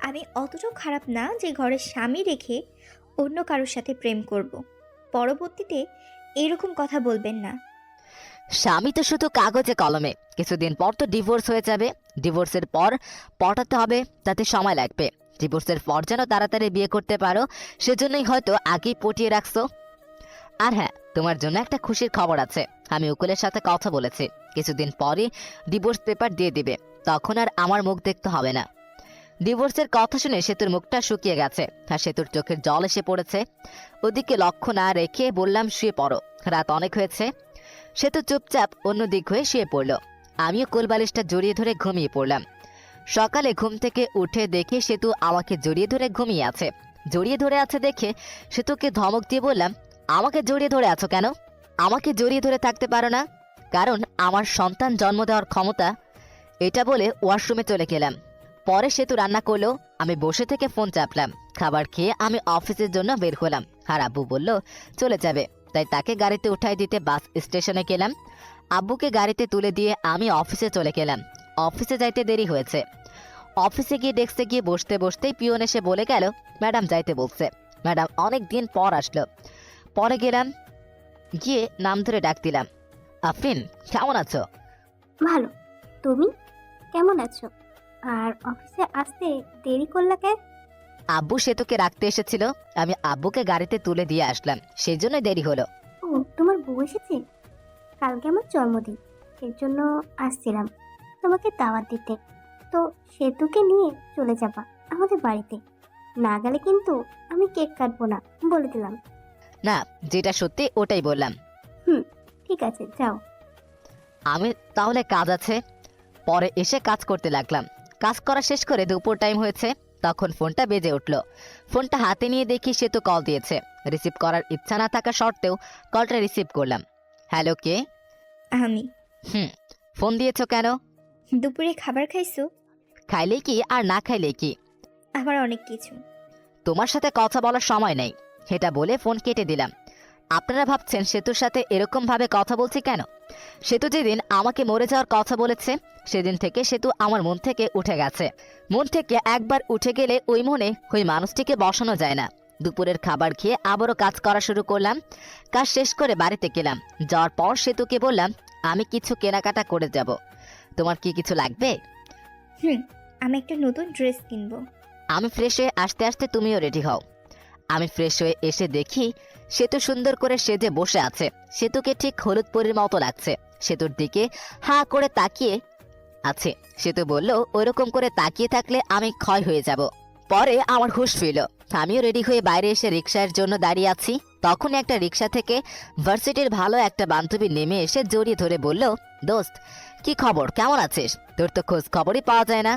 আমি অতটাও খারাপ না যে ঘরের স্বামী রেখে অন্য কারোর সাথে প্রেম করব। পরবর্তীতে এরকম কথা বলবেন না। স্বামী তো শুধু কাগজে কলমে, কিছুদিন পর তো ডিভোর্স হয়ে যাবে। ডিভোর্সের পর পটাতে হবে, তাতে সময় লাগবে। ডিভোর্সের পর যেন তাড়াতাড়ি বিয়ে করতে পারো সেজন্যই হয়তো আগেই পটিয়ে রাখছো। আর হ্যাঁ, তোমার জন্য একটা খুশির খবর আছে। আমি উকিলের সাথে কথা বলেছি, কিছুদিন পরই ডিভোর্স পেপার দিয়ে দিবে। তখন আর আমার মুখ দেখতে হবে না। ডিভোর্সের কথা শুনে সেতুর মুখটা শুকিয়ে গেছে আর সেতুর চোখের জল এসে পড়েছে। ওদিকে লক্ষ্য না রেখে বললাম, শুয়ে পড়ো, রাত অনেক হয়েছে। সেতু চুপচাপ অন্য দিক হয়ে শুয়ে পড়ল। আমিও কোলবালিশটা জড়িয়ে ধরে ঘুমিয়ে পড়লাম। সকালে ঘুম থেকে উঠে দেখে সেতু আমাকে জড়িয়ে ধরে ঘুমিয়ে আছে। জড়িয়ে ধরে আছে দেখে সেতুকে ধমক দিয়ে বললাম, আমাকে জড়িয়ে ধরে আছো কেন? আমাকে জড়িয়ে ধরে থাকতে পারো না? কারণ আমার সন্তান জন্ম দেওয়ার ক্ষমতা। এটা বলে ওয়াশরুমে চলে গেলাম। পরে সেতু রান্না করলো, আমি বসে থেকে ফোন চাপলাম। খাবার খেয়ে আমি অফিসের জন্য বের হলাম আর আব্বু বলল চলে যাবে, তাই তাকে গাড়িতে উঠাই দিতে বাস স্টেশনে গেলাম। আব্বুকে গাড়িতে তুলে দিয়ে আমি অফিসে চলে গেলাম। অফিসে যাইতে দেরি হয়েছে। অফিসে গিয়ে ডেস্কে গিয়ে বসতে বসতেই পিয়ন এসে বলে গেল, ম্যাডাম যাইতে বলছে। ম্যাডাম অনেক দিন পর আসলো। পরে গেলাম, গিয়ে নাম ধরে ডাক দিলাম, আফরিন কেমন আছো? ভালো। তুমি কেমন আছো? আর অফিসে আসতে দেরি করলা কেন? আব্বু সেতুকে রাখতে এসেছিল, আমি আব্বুকে গাড়িতে তুলে দিয়ে আসলাম, সেই জন্য দেরি হলো। ও, তোমার বউ এসেছে? কালকে আমার জন্মদিন, এর জন্য আসছিলাম তোমাকে দাওয়াত দিতে। তো সেতুকে নিয়ে চলে যাবা আমাদের বাড়িতে। না গেলে কিন্তু আমি কেক কাটবো না, বলে দিলাম। না, যেটা সত্যি ওটাই বললাম। ঠিক আছে, যাও। আমি তাহলে কাজ আছে। পরে এসে কাজ করতে লাগলাম। কাজ করা শেষ করে দুপুর টাইম হয়েছে, তখন ফোনটা বেজে উঠল। ফোনটা হাতে নিয়ে দেখি সে তো কল দিয়েছে। রিসিভ করার ইচ্ছা না থাকা সত্ত্বেও কলটা রিসিভ করলাম। হ্যালো, কে? আমি। ফোন দিয়েছো কেন? দুপুরে খাবার খাইছো? খাইলে কি আর না খাইলে কি? আবার অনেক কিছু। তোমার সাথে কথা বলার সময় নেই, এটা বলে ফোন কেটে দিলাম। আপনারা ভাবছেন সেতুর সাথে এরকম ভাবে কথা বলছি কেন? সেতু যেদিন আমাকে মরে যাওয়ার কথা বলেছে সেদিন থেকে সেতু আমার মন থেকে উঠে গেছে। মন থেকে একবার উঠে গেলে ওই মনে ওই মানুষটিকে বসানো যায় না। দুপুরের খাবার খেয়ে আবারও কাজ করা শুরু করলাম। কাজ শেষ করে বাড়িতে গেলাম। যাওয়ার পর সেতুকে বললাম, আমি কিছু কেনাকাটা করে যাব, তোমার কি কিছু লাগবে? আমি একটা নতুন ড্রেস কিনবো। আমি ফ্রেশ হয়ে আসতে আসতে তুমিও রেডি হও। আমি ফ্রেশ হয়ে এসে দেখি সেতু সুন্দর করে সেজে বসে আছে। সেতুকে ঠিক হলুদ পরীর মতো লাগছে। সেতুর দিকে হা করে তাকিয়ে আছে। সেতু বলল, ওইরকম করে তাকিয়ে থাকলে আমি ক্ষয় হয়ে যাব। পরে আমার হুঁশ ফিরল। আমিও রেডি হয়ে বাইরে এসে রিক্সার জন্য দাঁড়িয়ে আছি। তখন একটা রিক্সা থেকে ভার্সিটির ভালো একটা বান্ধবী নেমে এসে জড়িয়ে ধরে বলল, দোস্ত কি খবর, কেমন আছিস? তোর তো খোঁজ খবরই পাওয়া যায় না।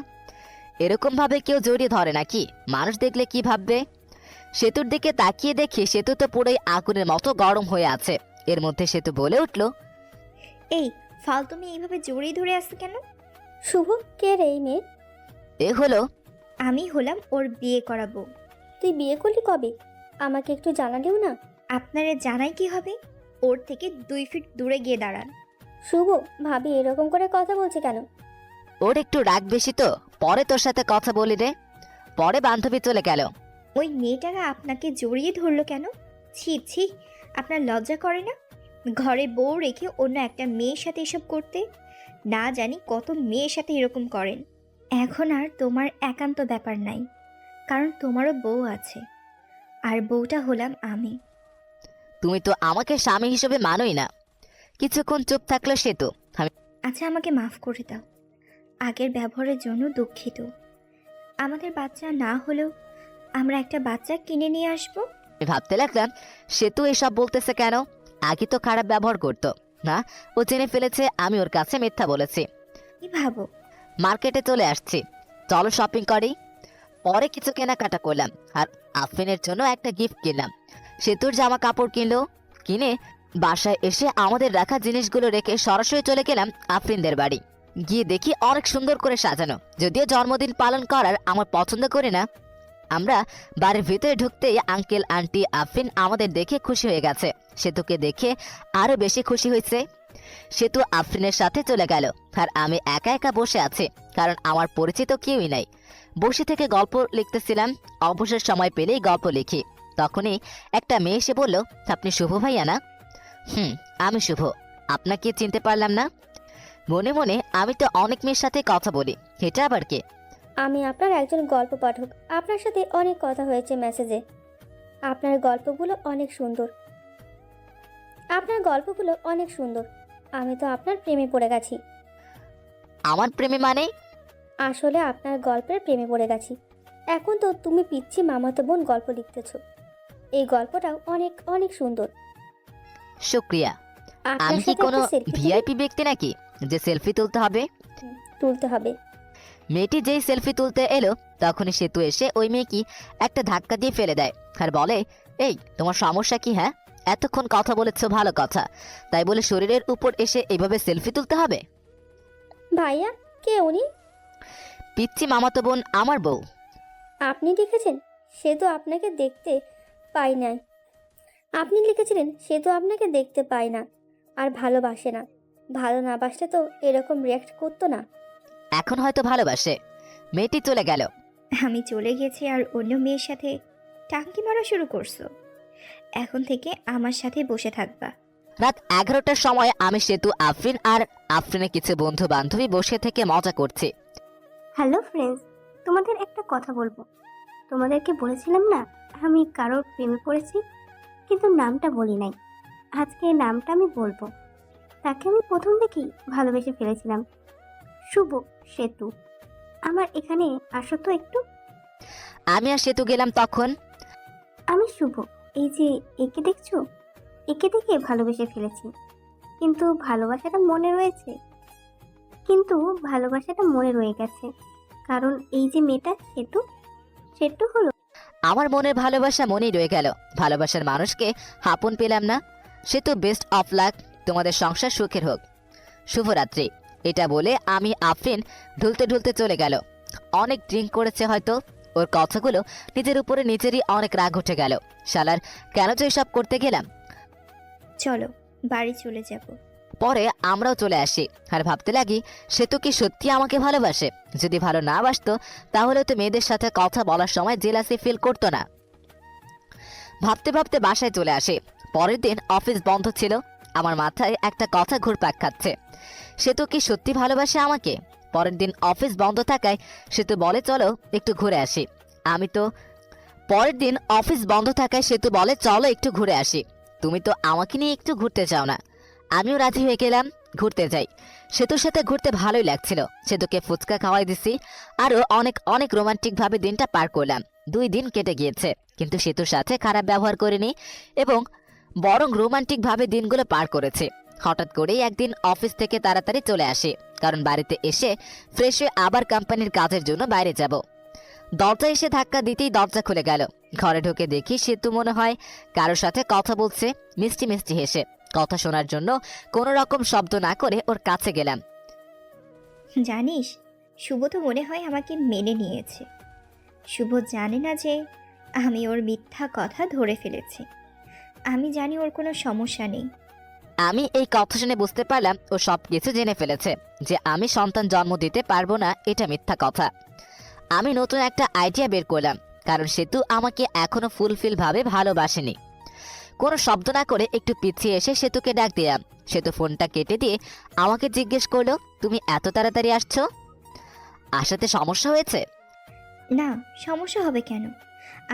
এরকম ভাবে কেউ জড়িয়ে ধরে নাকি? মানুষ দেখলে কি ভাববে? সেতুর দিকে তাকিয়ে দেখি সেতু তো পুরোই আগুনের মতো গরম হয়ে আছে। এর মধ্যে সেতু বলে উঠল, এই ফালতুমি এইভাবে জড়িয়ে ধরে আসছে কেন? শুভ, কে রে এই মেয়ে? এ হলো। আমি হলাম ওর বিয়ে করাবো। তুই বিয়ে করলি কবে? আমাকে একটু জানালিও না। আপনারা জানাই কি হবে? ওর থেকে 2 ফিট দূরে গিয়ে দাঁড়ান। শুভ, ভাবি এরকম করে কথা বলছে কেন? ওর একটু রাগ বেশি তো, পরে তোর সাথে কথা বলি রে। পরে বান্ধবী চলে গেল। ওই মেয়েটারা আপনাকে জড়িয়ে ধরলো কেন? ছি ছি, আপনার লজ্জা করে না? ঘরে বউ রেখে অন্য একটা মেয়ের সাথে এসব করতে? না জানি কত মেয়ের সাথে এরকম করেন। এখন আর তোমার একান্ত ব্যাপার নাই। কারণ তোমারও বউ আছে, আর বউটা হলাম আমি। তুমি তো আমাকে স্বামী হিসেবে মানোই না। কিছুক্ষণ চুপ থাকলো সেতু। আমি আচ্ছা, আমাকে মাফ করে দাও। আগের ব্যবহারের জন্য দুঃখিত। আমাদের বাচ্চা না হলেও আমরা একটা বাচ্চা কিনে নিয়ে আসবো। ভাবতে লাগলাম সেতু এসব বলতেছে কেন। আগে তো খারাপ ব্যবহার করতো না, ও জেনে ফেলেছে আমি ওর কাছে মিথ্যা বলেছি। কি ভাবো? মার্কেটে চলে আসছি, চলো শপিং করি। পরে কিছু কেনাকাটা করলাম আর আফরিনের জন্য একটা গিফট কিনলাম। সেতুর জামা কাপড় কিনলো। কিনে বাসায় এসে আমাদের রাখা জিনিসগুলো রেখে সরাসরি চলে গেলাম আফরিনদের বাড়ি। গিয়ে দেখি অনেক সুন্দর করে সাজানো। যদিও জন্মদিন পালন করার আমার পছন্দ করি না। আমরা বাড়ির ভিতরে ঢুকতেই আঙ্কেল আন্টি আফরিন আমাদের দেখে খুশি হয়ে গেছে। সেতুকে দেখে আরো বেশি খুশি হয়েছে। সেতু আফরিনের সাথে চলে গেল আর আমি একা একা বসে আছি, কারণ আমার পরিচিত কেউই নাই। বসে থেকে গল্প লিখতেছিলাম। অবসর সময় পেলেই গল্প লিখি। তখনই একটা মেয়ে এসে বলল, আপনি শুভ ভাইয়া না? আমি শুভ। আপনাকে চিনতে পারলাম না। মনে মনে আমি তো অনেক মেয়ের সাথে কথা বলি, এটা আবার কে? আমি আপনার একজন গল্প পাঠক। আপনার সাথে অনেক কথা হয়েছে মেসেজে। আপনার গল্পগুলো অনেক সুন্দর। আমি তো আপনার প্রেমে পড়ে গেছি। আমার প্রেমে মানে? আসলে আপনার গল্পের প্রেমে পড়ে গেছি। এখন তো তুমি পিচ্ছি মামাতো বোন গল্প লিখতেছো। এই গল্পটাও অনেক অনেক সুন্দর। শুক্রিয়া। আপনার আমি কি সাথে কোনো একটা সেলফি ভিআইপি ব্যক্তি নাকি যে সেলফি তুলতে হবে? তুলতে হবে। মেয়েটি যেই সেলফি তুলতে এলো তখনই সেতু এসে ওই মেয়েকে একটা ধাক্কা দিয়ে ফেলে দেয় আর বলে, এই তোমার সমস্যা কি? হ্যাঁ, এতক্ষণ কথা বলেছো ভালো কথা, তাই বলে শরীরের উপর এসে এইভাবে সেলফি তুলতে হবে? ভাইয়া, কে উনি? পিচ্ছি মামাতো বোন আমার বউ। আপনি লিখেছেন সে তো আপনাকে দেখতে পায় নাই। আপনি লিখেছিলেন সে তো আপনাকে দেখতে পায় না আর ভালোবাসে না। ভালো না বাসলে তো এরকম রিয়াক্ট করতো না। এখন হয়তো ভালোবাসে। মেয়েটি চলে গেল। আমি চলে গেছি আর অন্য মেয়ের সাথে টাঙ্কি মারা শুরু করছো। এখন থেকে আমার সাথে বসে থাকবা। রাত 11টার সময় আমি সেতু আফরিন আর আফরিনের কিছু বন্ধু বান্ধবী বসে থেকে মজা করছি। হ্যালো ফ্রেন্ডস, তোমাদের একটা কথা বলবো। তোমাদেরকে বলেছিলাম না আমি কারোর প্রেমে পড়েছি, কিন্তু নামটা বলি নাই। আজকে নামটা আমি বলবো। তাকে আমি প্রথম থেকেই ভালোবেসে ফেলেছিলাম। শুভ, সেতু, আমার এখানে আসো তো একটু। আমি আর সেতু গেলাম তখন। আমি শুভ, এই যে একে দেখছো, একে দেখে ভালোবেসে ফেলেছি। কিন্তু ভালোবাসাটা মনে রয়ে গেছে, কারণ এই যে মেয়েটা সেতু, সেতু হলো। আমার মনের ভালোবাসা মনেই রয়ে গেল। ভালোবাসার মানুষকে আপন পেলাম না। সেতু বেস্ট অফ লাক, তোমাদের সংসার সুখের হোক। শুভরাত্রি। এটা বলে আমি আফরিন ঢুলতে ঢুলতে চলে গেল। অনেক ড্রিঙ্ক করেছে হয়তো। ওর কথাগুলো নিজের উপরে নিজেরই অনেক রাগ উঠে গেল। শালার কেন যে এসব করতে গেলাম। চলো বাড়ি চলে যাব। পরে আমরাও চলে আসি আর ভাবতে লাগি সেতু কি সত্যি আমাকে ভালোবাসে? যদি ভালো না বাসতো তাহলে তো মেয়েদের সাথে কথা বলার সময় জেলাসি ফিল করতো না। ভাবতে ভাবতে বাসায় চলে আসি। পরের দিন অফিস বন্ধ ছিল। আমার মাথায় একটা কথা ঘুরপাক খাচ্ছে, সেতু কি সত্যি ভালোবাসে আমাকে? পরের দিন অফিস বন্ধ থাকায় সেতু বলে, চলো একটু ঘুরে আসি। সেতু বলে, চলো একটু ঘুরে আসি। তুমি তো আমাকে নিয়ে একটু ঘুরতে চাও না। আমিও রাজি হয়ে গেলাম, ঘুরতে যাই। সেতুর সাথে ঘুরতে ভালোই লাগছিল। সেতুকে ফুচকা খাওয়াই দিছি। আরো অনেক অনেক রোমান্টিক ভাবে দিনটা পার করলাম। 2 দিন কেটে গিয়েছে, কিন্তু সেতুর সাথে খারাপ ব্যবহার করিনি এবং বরং রোমান্টিক ভাবে দিনগুলো পার করেছে। হঠাৎ করেই একদিন অফিস থেকে তাড়াতাড়ি চলে আসি, কারণ বাড়িতে এসে ফ্রেশ হয়ে আবার কোম্পানির কাজের জন্য বাইরে যাব। দরজা এসে ধাক্কা দিতেই দরজা খুলে গেল। ঘরে ঢুকে দেখি সেতু মনে হয় কারোর সাথে কথা বলছে, মিষ্টি মিষ্টি হেসে। কথা শোনার জন্য কোনো রকম শব্দ না করে ওর কাছে গেলাম। জানিস, শুভ তো মনে হয় আমাকে মেনে নিয়েছে। শুভ জানে না যে আমি ওর মিথ্যা কথা ধরে ফেলেছি। আমি জানি ওর কোনো সমস্যা নেই। আমি এই কথা শুনে বুঝতে পারলাম ও সবকিছু জেনে ফেলেছে, যে আমি সন্তান জন্ম দিতে পারবো না এটা মিথ্যা কথা। আমি নতুন একটা আইডিয়া বের করলাম, কারণ সেতু আমাকে এখনো ফুলফিল ভাবে ভালোবাসেনি। কোনো শব্দ না করে একটু পিছিয়ে এসে সেতুকে ডাক দিলাম। সেতু ফোনটা কেটে দিয়ে আমাকে জিজ্ঞেস করলো, তুমি এত তাড়াতাড়ি আসছো? আসাতে সমস্যা হয়েছে? না, সমস্যা হবে কেন?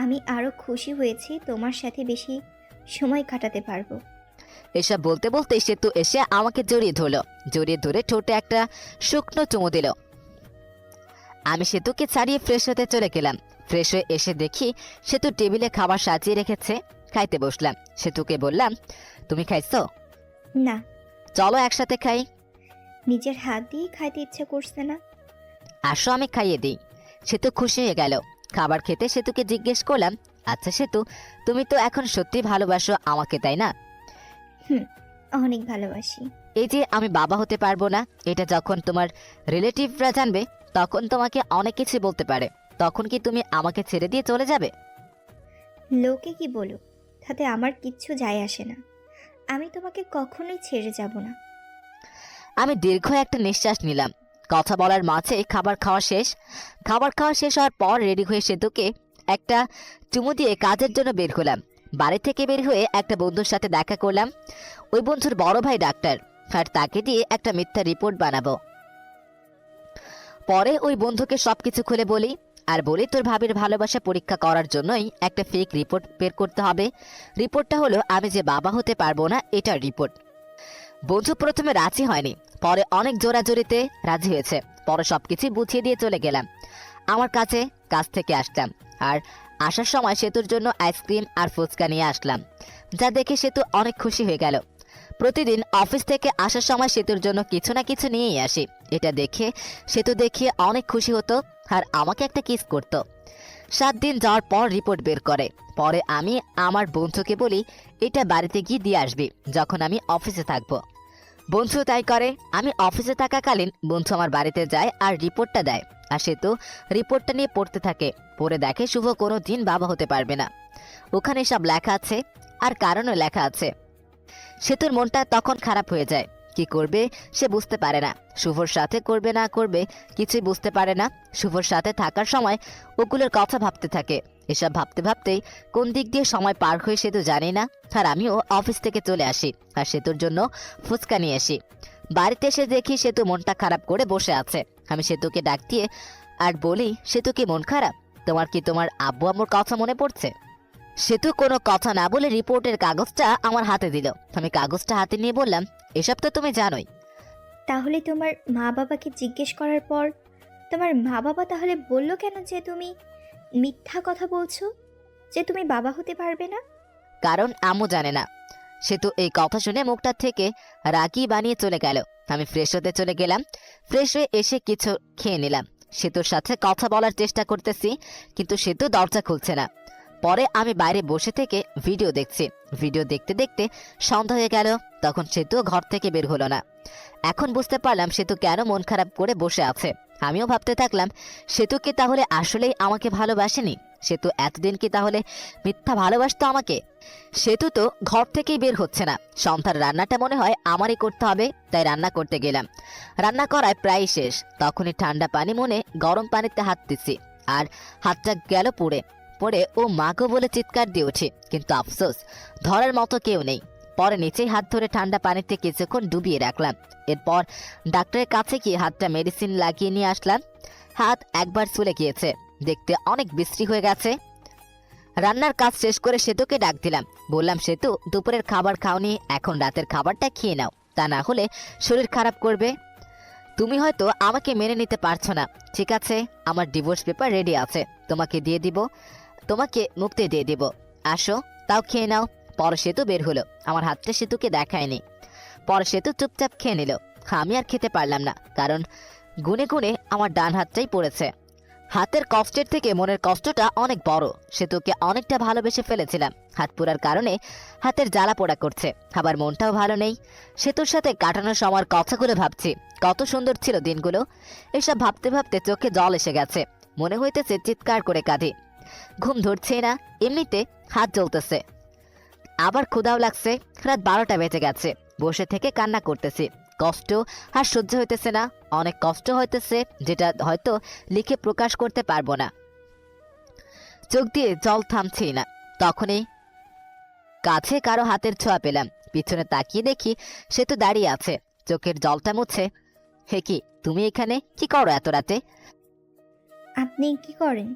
আমি আরও খুশি হয়েছি তোমার সাথে বেশি সময় কাটাতে পারবো। এসব বলতে বলতে সেতু এসে আমাকে জড়িয়ে ধরলো, জড়িয়ে ধরে ঠোঁটে একটা শুকনো চুমু দিল। আমি সেতুকে ছাড়িয়ে ফ্রেশ হতে চলে গেলাম। ফ্রেশ হয়ে এসে দেখি সেতু টেবিলে খাবার সাজিয়ে রেখেছে। খাইতে বসলাম। সেতুকে বললাম, তুমি খাইছো? না, চলো একসাথে খাই। নিজের হাত দিয়ে খাইতে ইচ্ছে করছে না। আসো আমি খাইয়ে দিই। সেতু খুশি হয়ে গেল। খাবার খেতে সেতুকে জিজ্ঞেস করলাম, আচ্ছা সেতু, তুমি তো এখন সত্যি ভালোবাসো আমাকে, তাই না? হুম, অনেক ভালোবাসি। এই যে আমি বাবা হতে পারবো না, এটা যখন তোমার রিলেটিভরা জানবে, তখন তোমাকে অনেক কিছু বলতে পারে। তখন কি তুমি আমাকে ছেড়ে দিয়ে চলে যাবে? লোকে কি বলো, তাতে আমার কিচ্ছু যায় আসে না। আমি তোমাকে কখনোই ছেড়ে যাব না। আমি দীর্ঘ একটা নিঃশ্বাস নিলাম। কথা বলার মাঝে খাবার খাওয়া শেষ। খাবার খাওয়া শেষ হওয়ার পর রেডি হয়ে সেতুকে একটা চুমু দিয়ে কাজের জন্য বের হলাম। বাড়ি থেকে বের হয়ে একটা বন্ধুর সাথে দেখা করলাম। ওই বন্ধুর বড় ভাই ডাক্তার, আর তাকে দিয়ে একটা মিথ্যা রিপোর্ট বানাবো। পরে ওই বন্ধুকে সবকিছু খুলে বলি, আর বলি তোর ভাবির ভালোবাসা পরীক্ষা করার জন্যই একটা ফেক রিপোর্ট বের করতে হবে। রিপোর্টটা হলো আমি যে বাবা হতে পারবো না এটার রিপোর্ট। বন্ধু প্রথমে রাজি হয়নি, পরে অনেক জোরাজোরিতে রাজি হয়েছে। পরে সবকিছু বুঝিয়ে দিয়ে চলে গেলাম আমার কাছ থেকে আসলাম। আর আসার সময় সেতুর জন্য আইসক্রিম আর ফুচকা নিয়ে আসলাম, যা দেখে সেতু অনেক খুশি হয়ে গেল। প্রতিদিন অফিস থেকে আসার সময় সেতুর জন্য কিছু না কিছু নিয়েই আসি। এটা দেখে সেতু দেখিয়ে অনেক খুশি হতো আর আমাকে একটা কিস করতো। 7 দিন যাওয়ার পর রিপোর্ট বের করে। পরে আমি আমার বন্ধুকে বলি, এটা বাড়িতে গিয়ে দিয়ে আসবি যখন আমি অফিসে থাকবো। বন্ধু তাই করে। আমি অফিসে থাকাকালীন বন্ধু আমার বাড়িতে যায় আর রিপোর্টটা দেয়। আর সেতু রিপোর্টটা নিয়ে পড়তে থাকে। পড়ে দেখে শুভ কোনো দিন বাবা হতে পারবে না। ওখানে সব লেখা আছে, আর কারণও লেখা আছে। সেতুর মনটা তখন খারাপ হয়ে যায়। কি করবে সে বুঝতে পারে না। শুভর সাথে করবে না করবে কিছুই বুঝতে পারে না। শুভর সাথে থাকার সময় ওগুলোর কথা ভাবতে থাকে। এসব ভাবতে ভাবতেই কোন দিক দিয়ে সময় পার হয়ে সেতু জানে না। আর আমিও অফিস থেকে চলে আসি আর সেতুর জন্য ফুচকা নিয়ে আসি। বাড়িতে এসে দেখি সেতু মনটা খারাপ করে বসে আছে। আমি সেতুকে ডাক দিয়ে আর বলি, সেতু কি মন খারাপ? তোমার কি তোমার আব্বু আম্মুর কথা মনে পড়ছে? সেতু কোনো কথা না বলে রিপোর্টের কাগজটা আমার হাতে দিল। আমি কাগজটা হাতে নিয়ে বললাম, এসব তো তুমি জানোই। তাহলে তোমার মা বাবাকে জিজ্ঞেস করার পর তোমার মা বাবা তাহলে বললো কেন যে তুমি মিথ্যা কথা বলছো, যে তুমি বাবা হতে পারবে না? কারণ আম্মু জানে না। সেতু এই কথা শুনে মুখটা থেকে রাগি বানিয়ে চলে গেল। আমি ফ্রেশ হতে চলে গেলাম। ফ্রেশ হয়ে এসে কিছু খেয়ে নিলাম। সেতুর সাথে কথা বলার চেষ্টা করতেছি, কিন্তু সেতু দরজা খুলছে না। পরে আমি বাইরে বসে থেকে ভিডিও দেখছি। ভিডিও দেখতে দেখতে সন্ধ্যা হয়ে গেল। তখন সেতু ঘর থেকে বের হলো না। এখন বুঝতে পারলাম সেতু কেন মন খারাপ করে বসে আছে। আমিও ভাবতে থাকলাম, সেতু কি তাহলে আসলেই আমাকে ভালোবাসেনি? সেতু এতদিন কি তাহলে মিথ্যা ভালোবাসতো আমাকে? সেতু তো ঘর থেকেই বের হচ্ছে না। সন্ধ্যার রান্নাটা মনে হয় আমারই করতে হবে, তাই রান্না করতে গেলাম। রান্না করায় প্রায় শেষ। তখনই ঠান্ডা পানি মনে গরম পানিতে হাত দিচ্ছি, আর হাতটা গেল পুড়ে। পরে ও মাগো বলে চিৎকার দিয়ে উঠি, কিন্তু আফসোস ধরার মতো কেউ নেই। পরে নিচেই হাত ধরে ঠান্ডা পানিতে কিছুক্ষণ ডুবিয়ে রাখলাম। এরপর ডাক্তারের কাছে গিয়ে হাতটা মেডিসিন লাগিয়ে নিয়ে আসলাম। হাত একবার চলে গিয়েছে, দেখতে অনেক বিশ্রী হয়ে গেছে। রান্নার কাজ শেষ করে সেতুকে ডাক দিলাম। বললাম, সেতু দুপুরের খাবার খাওনি, এখন রাতের খাবারটা খেয়ে নাও, তা না হলে শরীর খারাপ করবে। তুমি হয়তো আমাকে মেনে নিতে পারছো না, ঠিক আছে? আমার ডিভোর্স পেপার রেডি আছে, তোমাকে দিয়ে দিব, তোমাকে মুক্তি দিয়ে দিব। আসো, তাও খেয়ে নাও। পর সেতু বের হলো। আমার হাতটা সেতুকে দেখায়নি। পর সেতু চুপচাপ খেয়ে নিল। আমি আর খেতে পারলাম না, কারণ গুনে গুনে আমার ডান হাতটাই পড়েছে। হাতের কষ্টের থেকে মনের কষ্টটা অনেক বড়। সেতুকে অনেকটা ভালোবেসে ফেলেছিলাম। হাত পোড়ার কারণে হাতের জ্বালা পোড়া করছে, আবার মনটাও ভালো নেই। সেতুর সাথে কাটানোর সময়ের কথাগুলো ভাবছি, কত সুন্দর ছিল দিনগুলো। এসব ভাবতে ভাবতে চোখে জল এসে গেছে। মনে হইতেছে চিৎকার করে কাঁদি। ঘুম ধরছে না, এমনিতে হাত জ্বলতেছে, আবার ক্ষুধাও লাগছে। রাত 12টা বেজে গেছে। বসে থেকে কান্না করতেছি। কষ্ট আর সহ্য হইতেছে না, অনেক কষ্ট হইতেছে, যেটা হয়তো লিখে প্রকাশ করতে পারবো না। চোখ দিয়ে জল থামছেই না। তখনই কাছে কারো হাতের ছোঁয়া পেলাম। পিছনে তাকিয়ে দেখি সেতু দাঁড়িয়ে আছে, চোখের জলটা মুছে। হে কি, তুমি এখানে কি করো এত রাতে? আপনি কি করেন?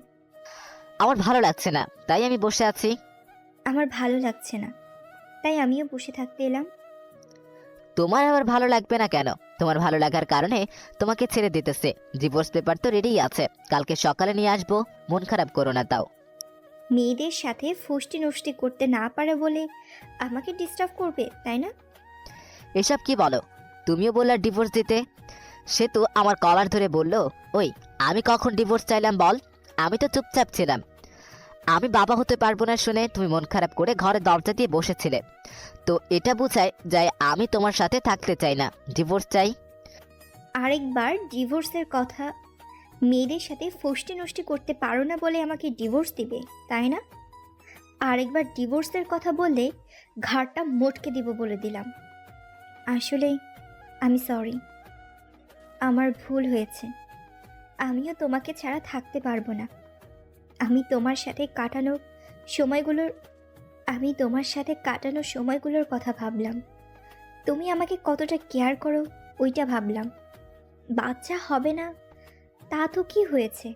আমার ভালো লাগছে না, তাই আমি বসে আছি। আমার ভালো লাগছে না, তাই আমিও বসে থাকতে এলাম। তোমার আবার ভালো লাগবে না কেন? তোমার ভালো লাগার কারণে তোমাকে ছেড়ে দিতেছে। ডিভোর্স পেপার তো রেডিই আছে, কালকে সকালে নিয়ে আসবো। মন খারাপ করো না তাও। মেয়েদের সাথে ফষ্টি নষ্টি করতে না পারে বলে আমাকে ডিস্টার্ব করবে, তাই না? এসব কি বলো? তুমিও বললা ডিভোর্স দিতে। সে তো আমার কলার ধরে বলল, ওই আমি কখন ডিভোর্স চাইলাম বল? আমি তো চুপচাপ ছিলাম। আমি বাবা হতে পারবো না শুনে তুমি মন খারাপ করে ঘরে দরজা দিয়ে বসেছিলে। তো এটা বোঝায় যে আমি তোমার সাথে থাকতে চাই না, ডিভোর্স চাই। আরেকবার ডিভোর্সের কথা, মেয়েদের সাথে ফষ্টি নষ্টি করতে পারো না বলে আমাকে ডিভোর্স দিবে, তাই না? আরেকবার ডিভোর্সের কথা বললে ঘাড়টা মটকে দিব বলে দিলাম। আসলে আমি সরি, আমার ভুল হয়েছে। আমিও তোমাকে ছাড়া থাকতে পারবো না। আমি তোমার সাথে কাটানো সময়গুলোর কথা ভাবলাম। তুমি আমাকে কতটা কেয়ার করো ওইটা ভাবলাম। বাচ্চা হবে না তা তো কি হয়েছে,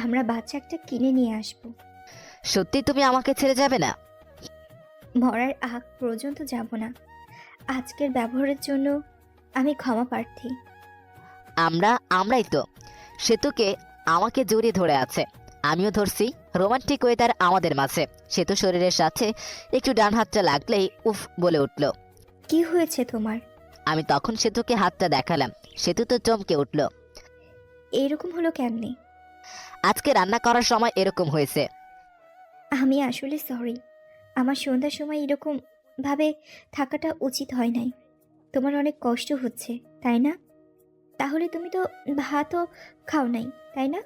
আমরা বাচ্চা একটা কিনে নিয়ে আসবো। সত্যি তুমি আমাকে ছেড়ে যাবে না? মরার আগ পর্যন্ত যাব না। আজকের ব্যবহারের জন্য আমি ক্ষমা প্রার্থী। আমরাই তো। সেতুকে আমাকে জড়িয়ে ধরে আছে, আমিও ধরছি। রোমান্টিক ওয়েদার আমাদের মাঝে। সেতু শরীরের সাথে একটু ডান হাতটা লাগলেই উফ বলে উঠল। কি হয়েছে তোমার? আমি তখন সেতুকে হাতটা দেখালাম। সেতু তো চমকে উঠল। এরকম হলো কেমনে? আজকে রান্না করার সময় এরকম হয়েছে। আমি আসলে সরি, আমার সন্ধ্যার সময় এরকম ভাবে থাকাটা উচিত হয় নাই। তোমার অনেক কষ্ট হচ্ছে, তাই না? তাহলে তুমি তো ভাতও খাও নাই, তাই না?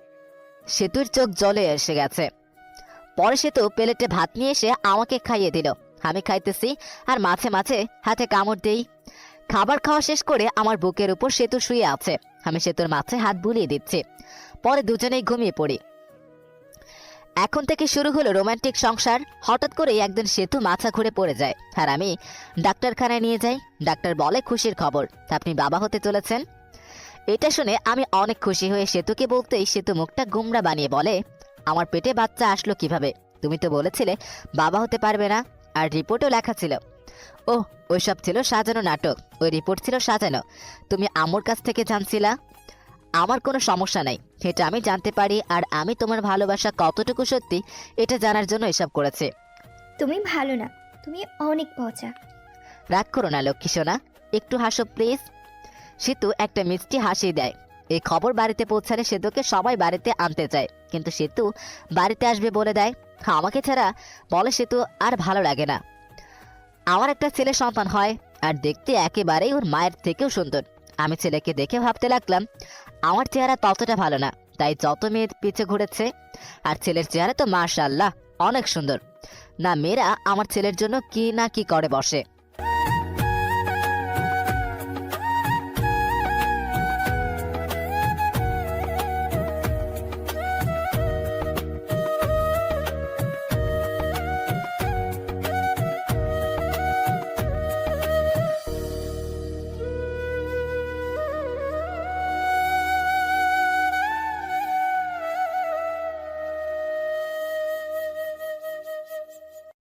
সেতুর চোখ জলে এসে গেছে। পরে সেতু প্লেটে ভাত নিয়ে এসে আমাকে খাইয়ে দিল। আমি খাইতেছি আর মাঝে মাঝে হাতে কামড় দেই। খাবার খাওয়া শেষ করে আমার বুকের উপর সেতু শুয়ে আছে। আমি সেতুর মাথায় হাত বুলিয়ে দিচ্ছি। পরে দুজনেই ঘুমিয়ে পড়ি। এখন থেকে শুরু হলো রোমান্টিক সংসার। হঠাৎ করেই একদিন সেতু মাথা ঘুরে পড়ে যায় আর আমি ডাক্তারখানায় নিয়ে যাই। ডাক্তার বলে খুশির খবর, আপনি বাবা হতে চলেছেন। এটা শুনে আমি অনেক খুশি হয়ে সেতুকে বলতেই সেতু মুখটা গুমরা বানিয়ে বলে, আমার পেটে বাচ্চা আসলো কিভাবে? তুমি তো বলেছিলে বাবা হতে পারবে না, আর রিপোর্টও লেখা ছিল। ওহ, ওইসব ছিল সাজানো নাটক। ওই রিপোর্ট ছিল সাজানো। তুমি আম্মুর কাছ থেকে জানছিলা। আমার কোনো সমস্যা নাই, এটা আমি জানতে পারি। আর আমি তোমার ভালোবাসা কতটুকু সত্যি এটা জানার জন্য এসব করেছে। তুমি ভালো না, তুমি অনেক পচা। রাগ করো না লক্ষ্মী সোনা, একটু হাসো প্লিজ। সেতু একটা মিষ্টি হাসি দেয়। এই খবর বাড়িতে পৌঁছালে সেতুকে সবাই বাড়িতে আনতে চায়, কিন্তু সেতু বাড়িতে আসবে বলে দেয়। আমাকে ছাড়া বলে সেতু আর ভালো লাগে না। আমার একটা ছেলে সন্তান হয়, আর দেখতে একেবারেই ওর মায়ের থেকেও সুন্দর। আমি ছেলেকে দেখে ভাবতে লাগলাম আমার চেহারা ততটা ভালো না, তাই যত মেয়ের পিছে ঘুরেছে। আর ছেলের চেহারা তো মাশাআল্লাহ অনেক সুন্দর। না, মেয়েরা আমার ছেলের জন্য কি না কি করে বসে।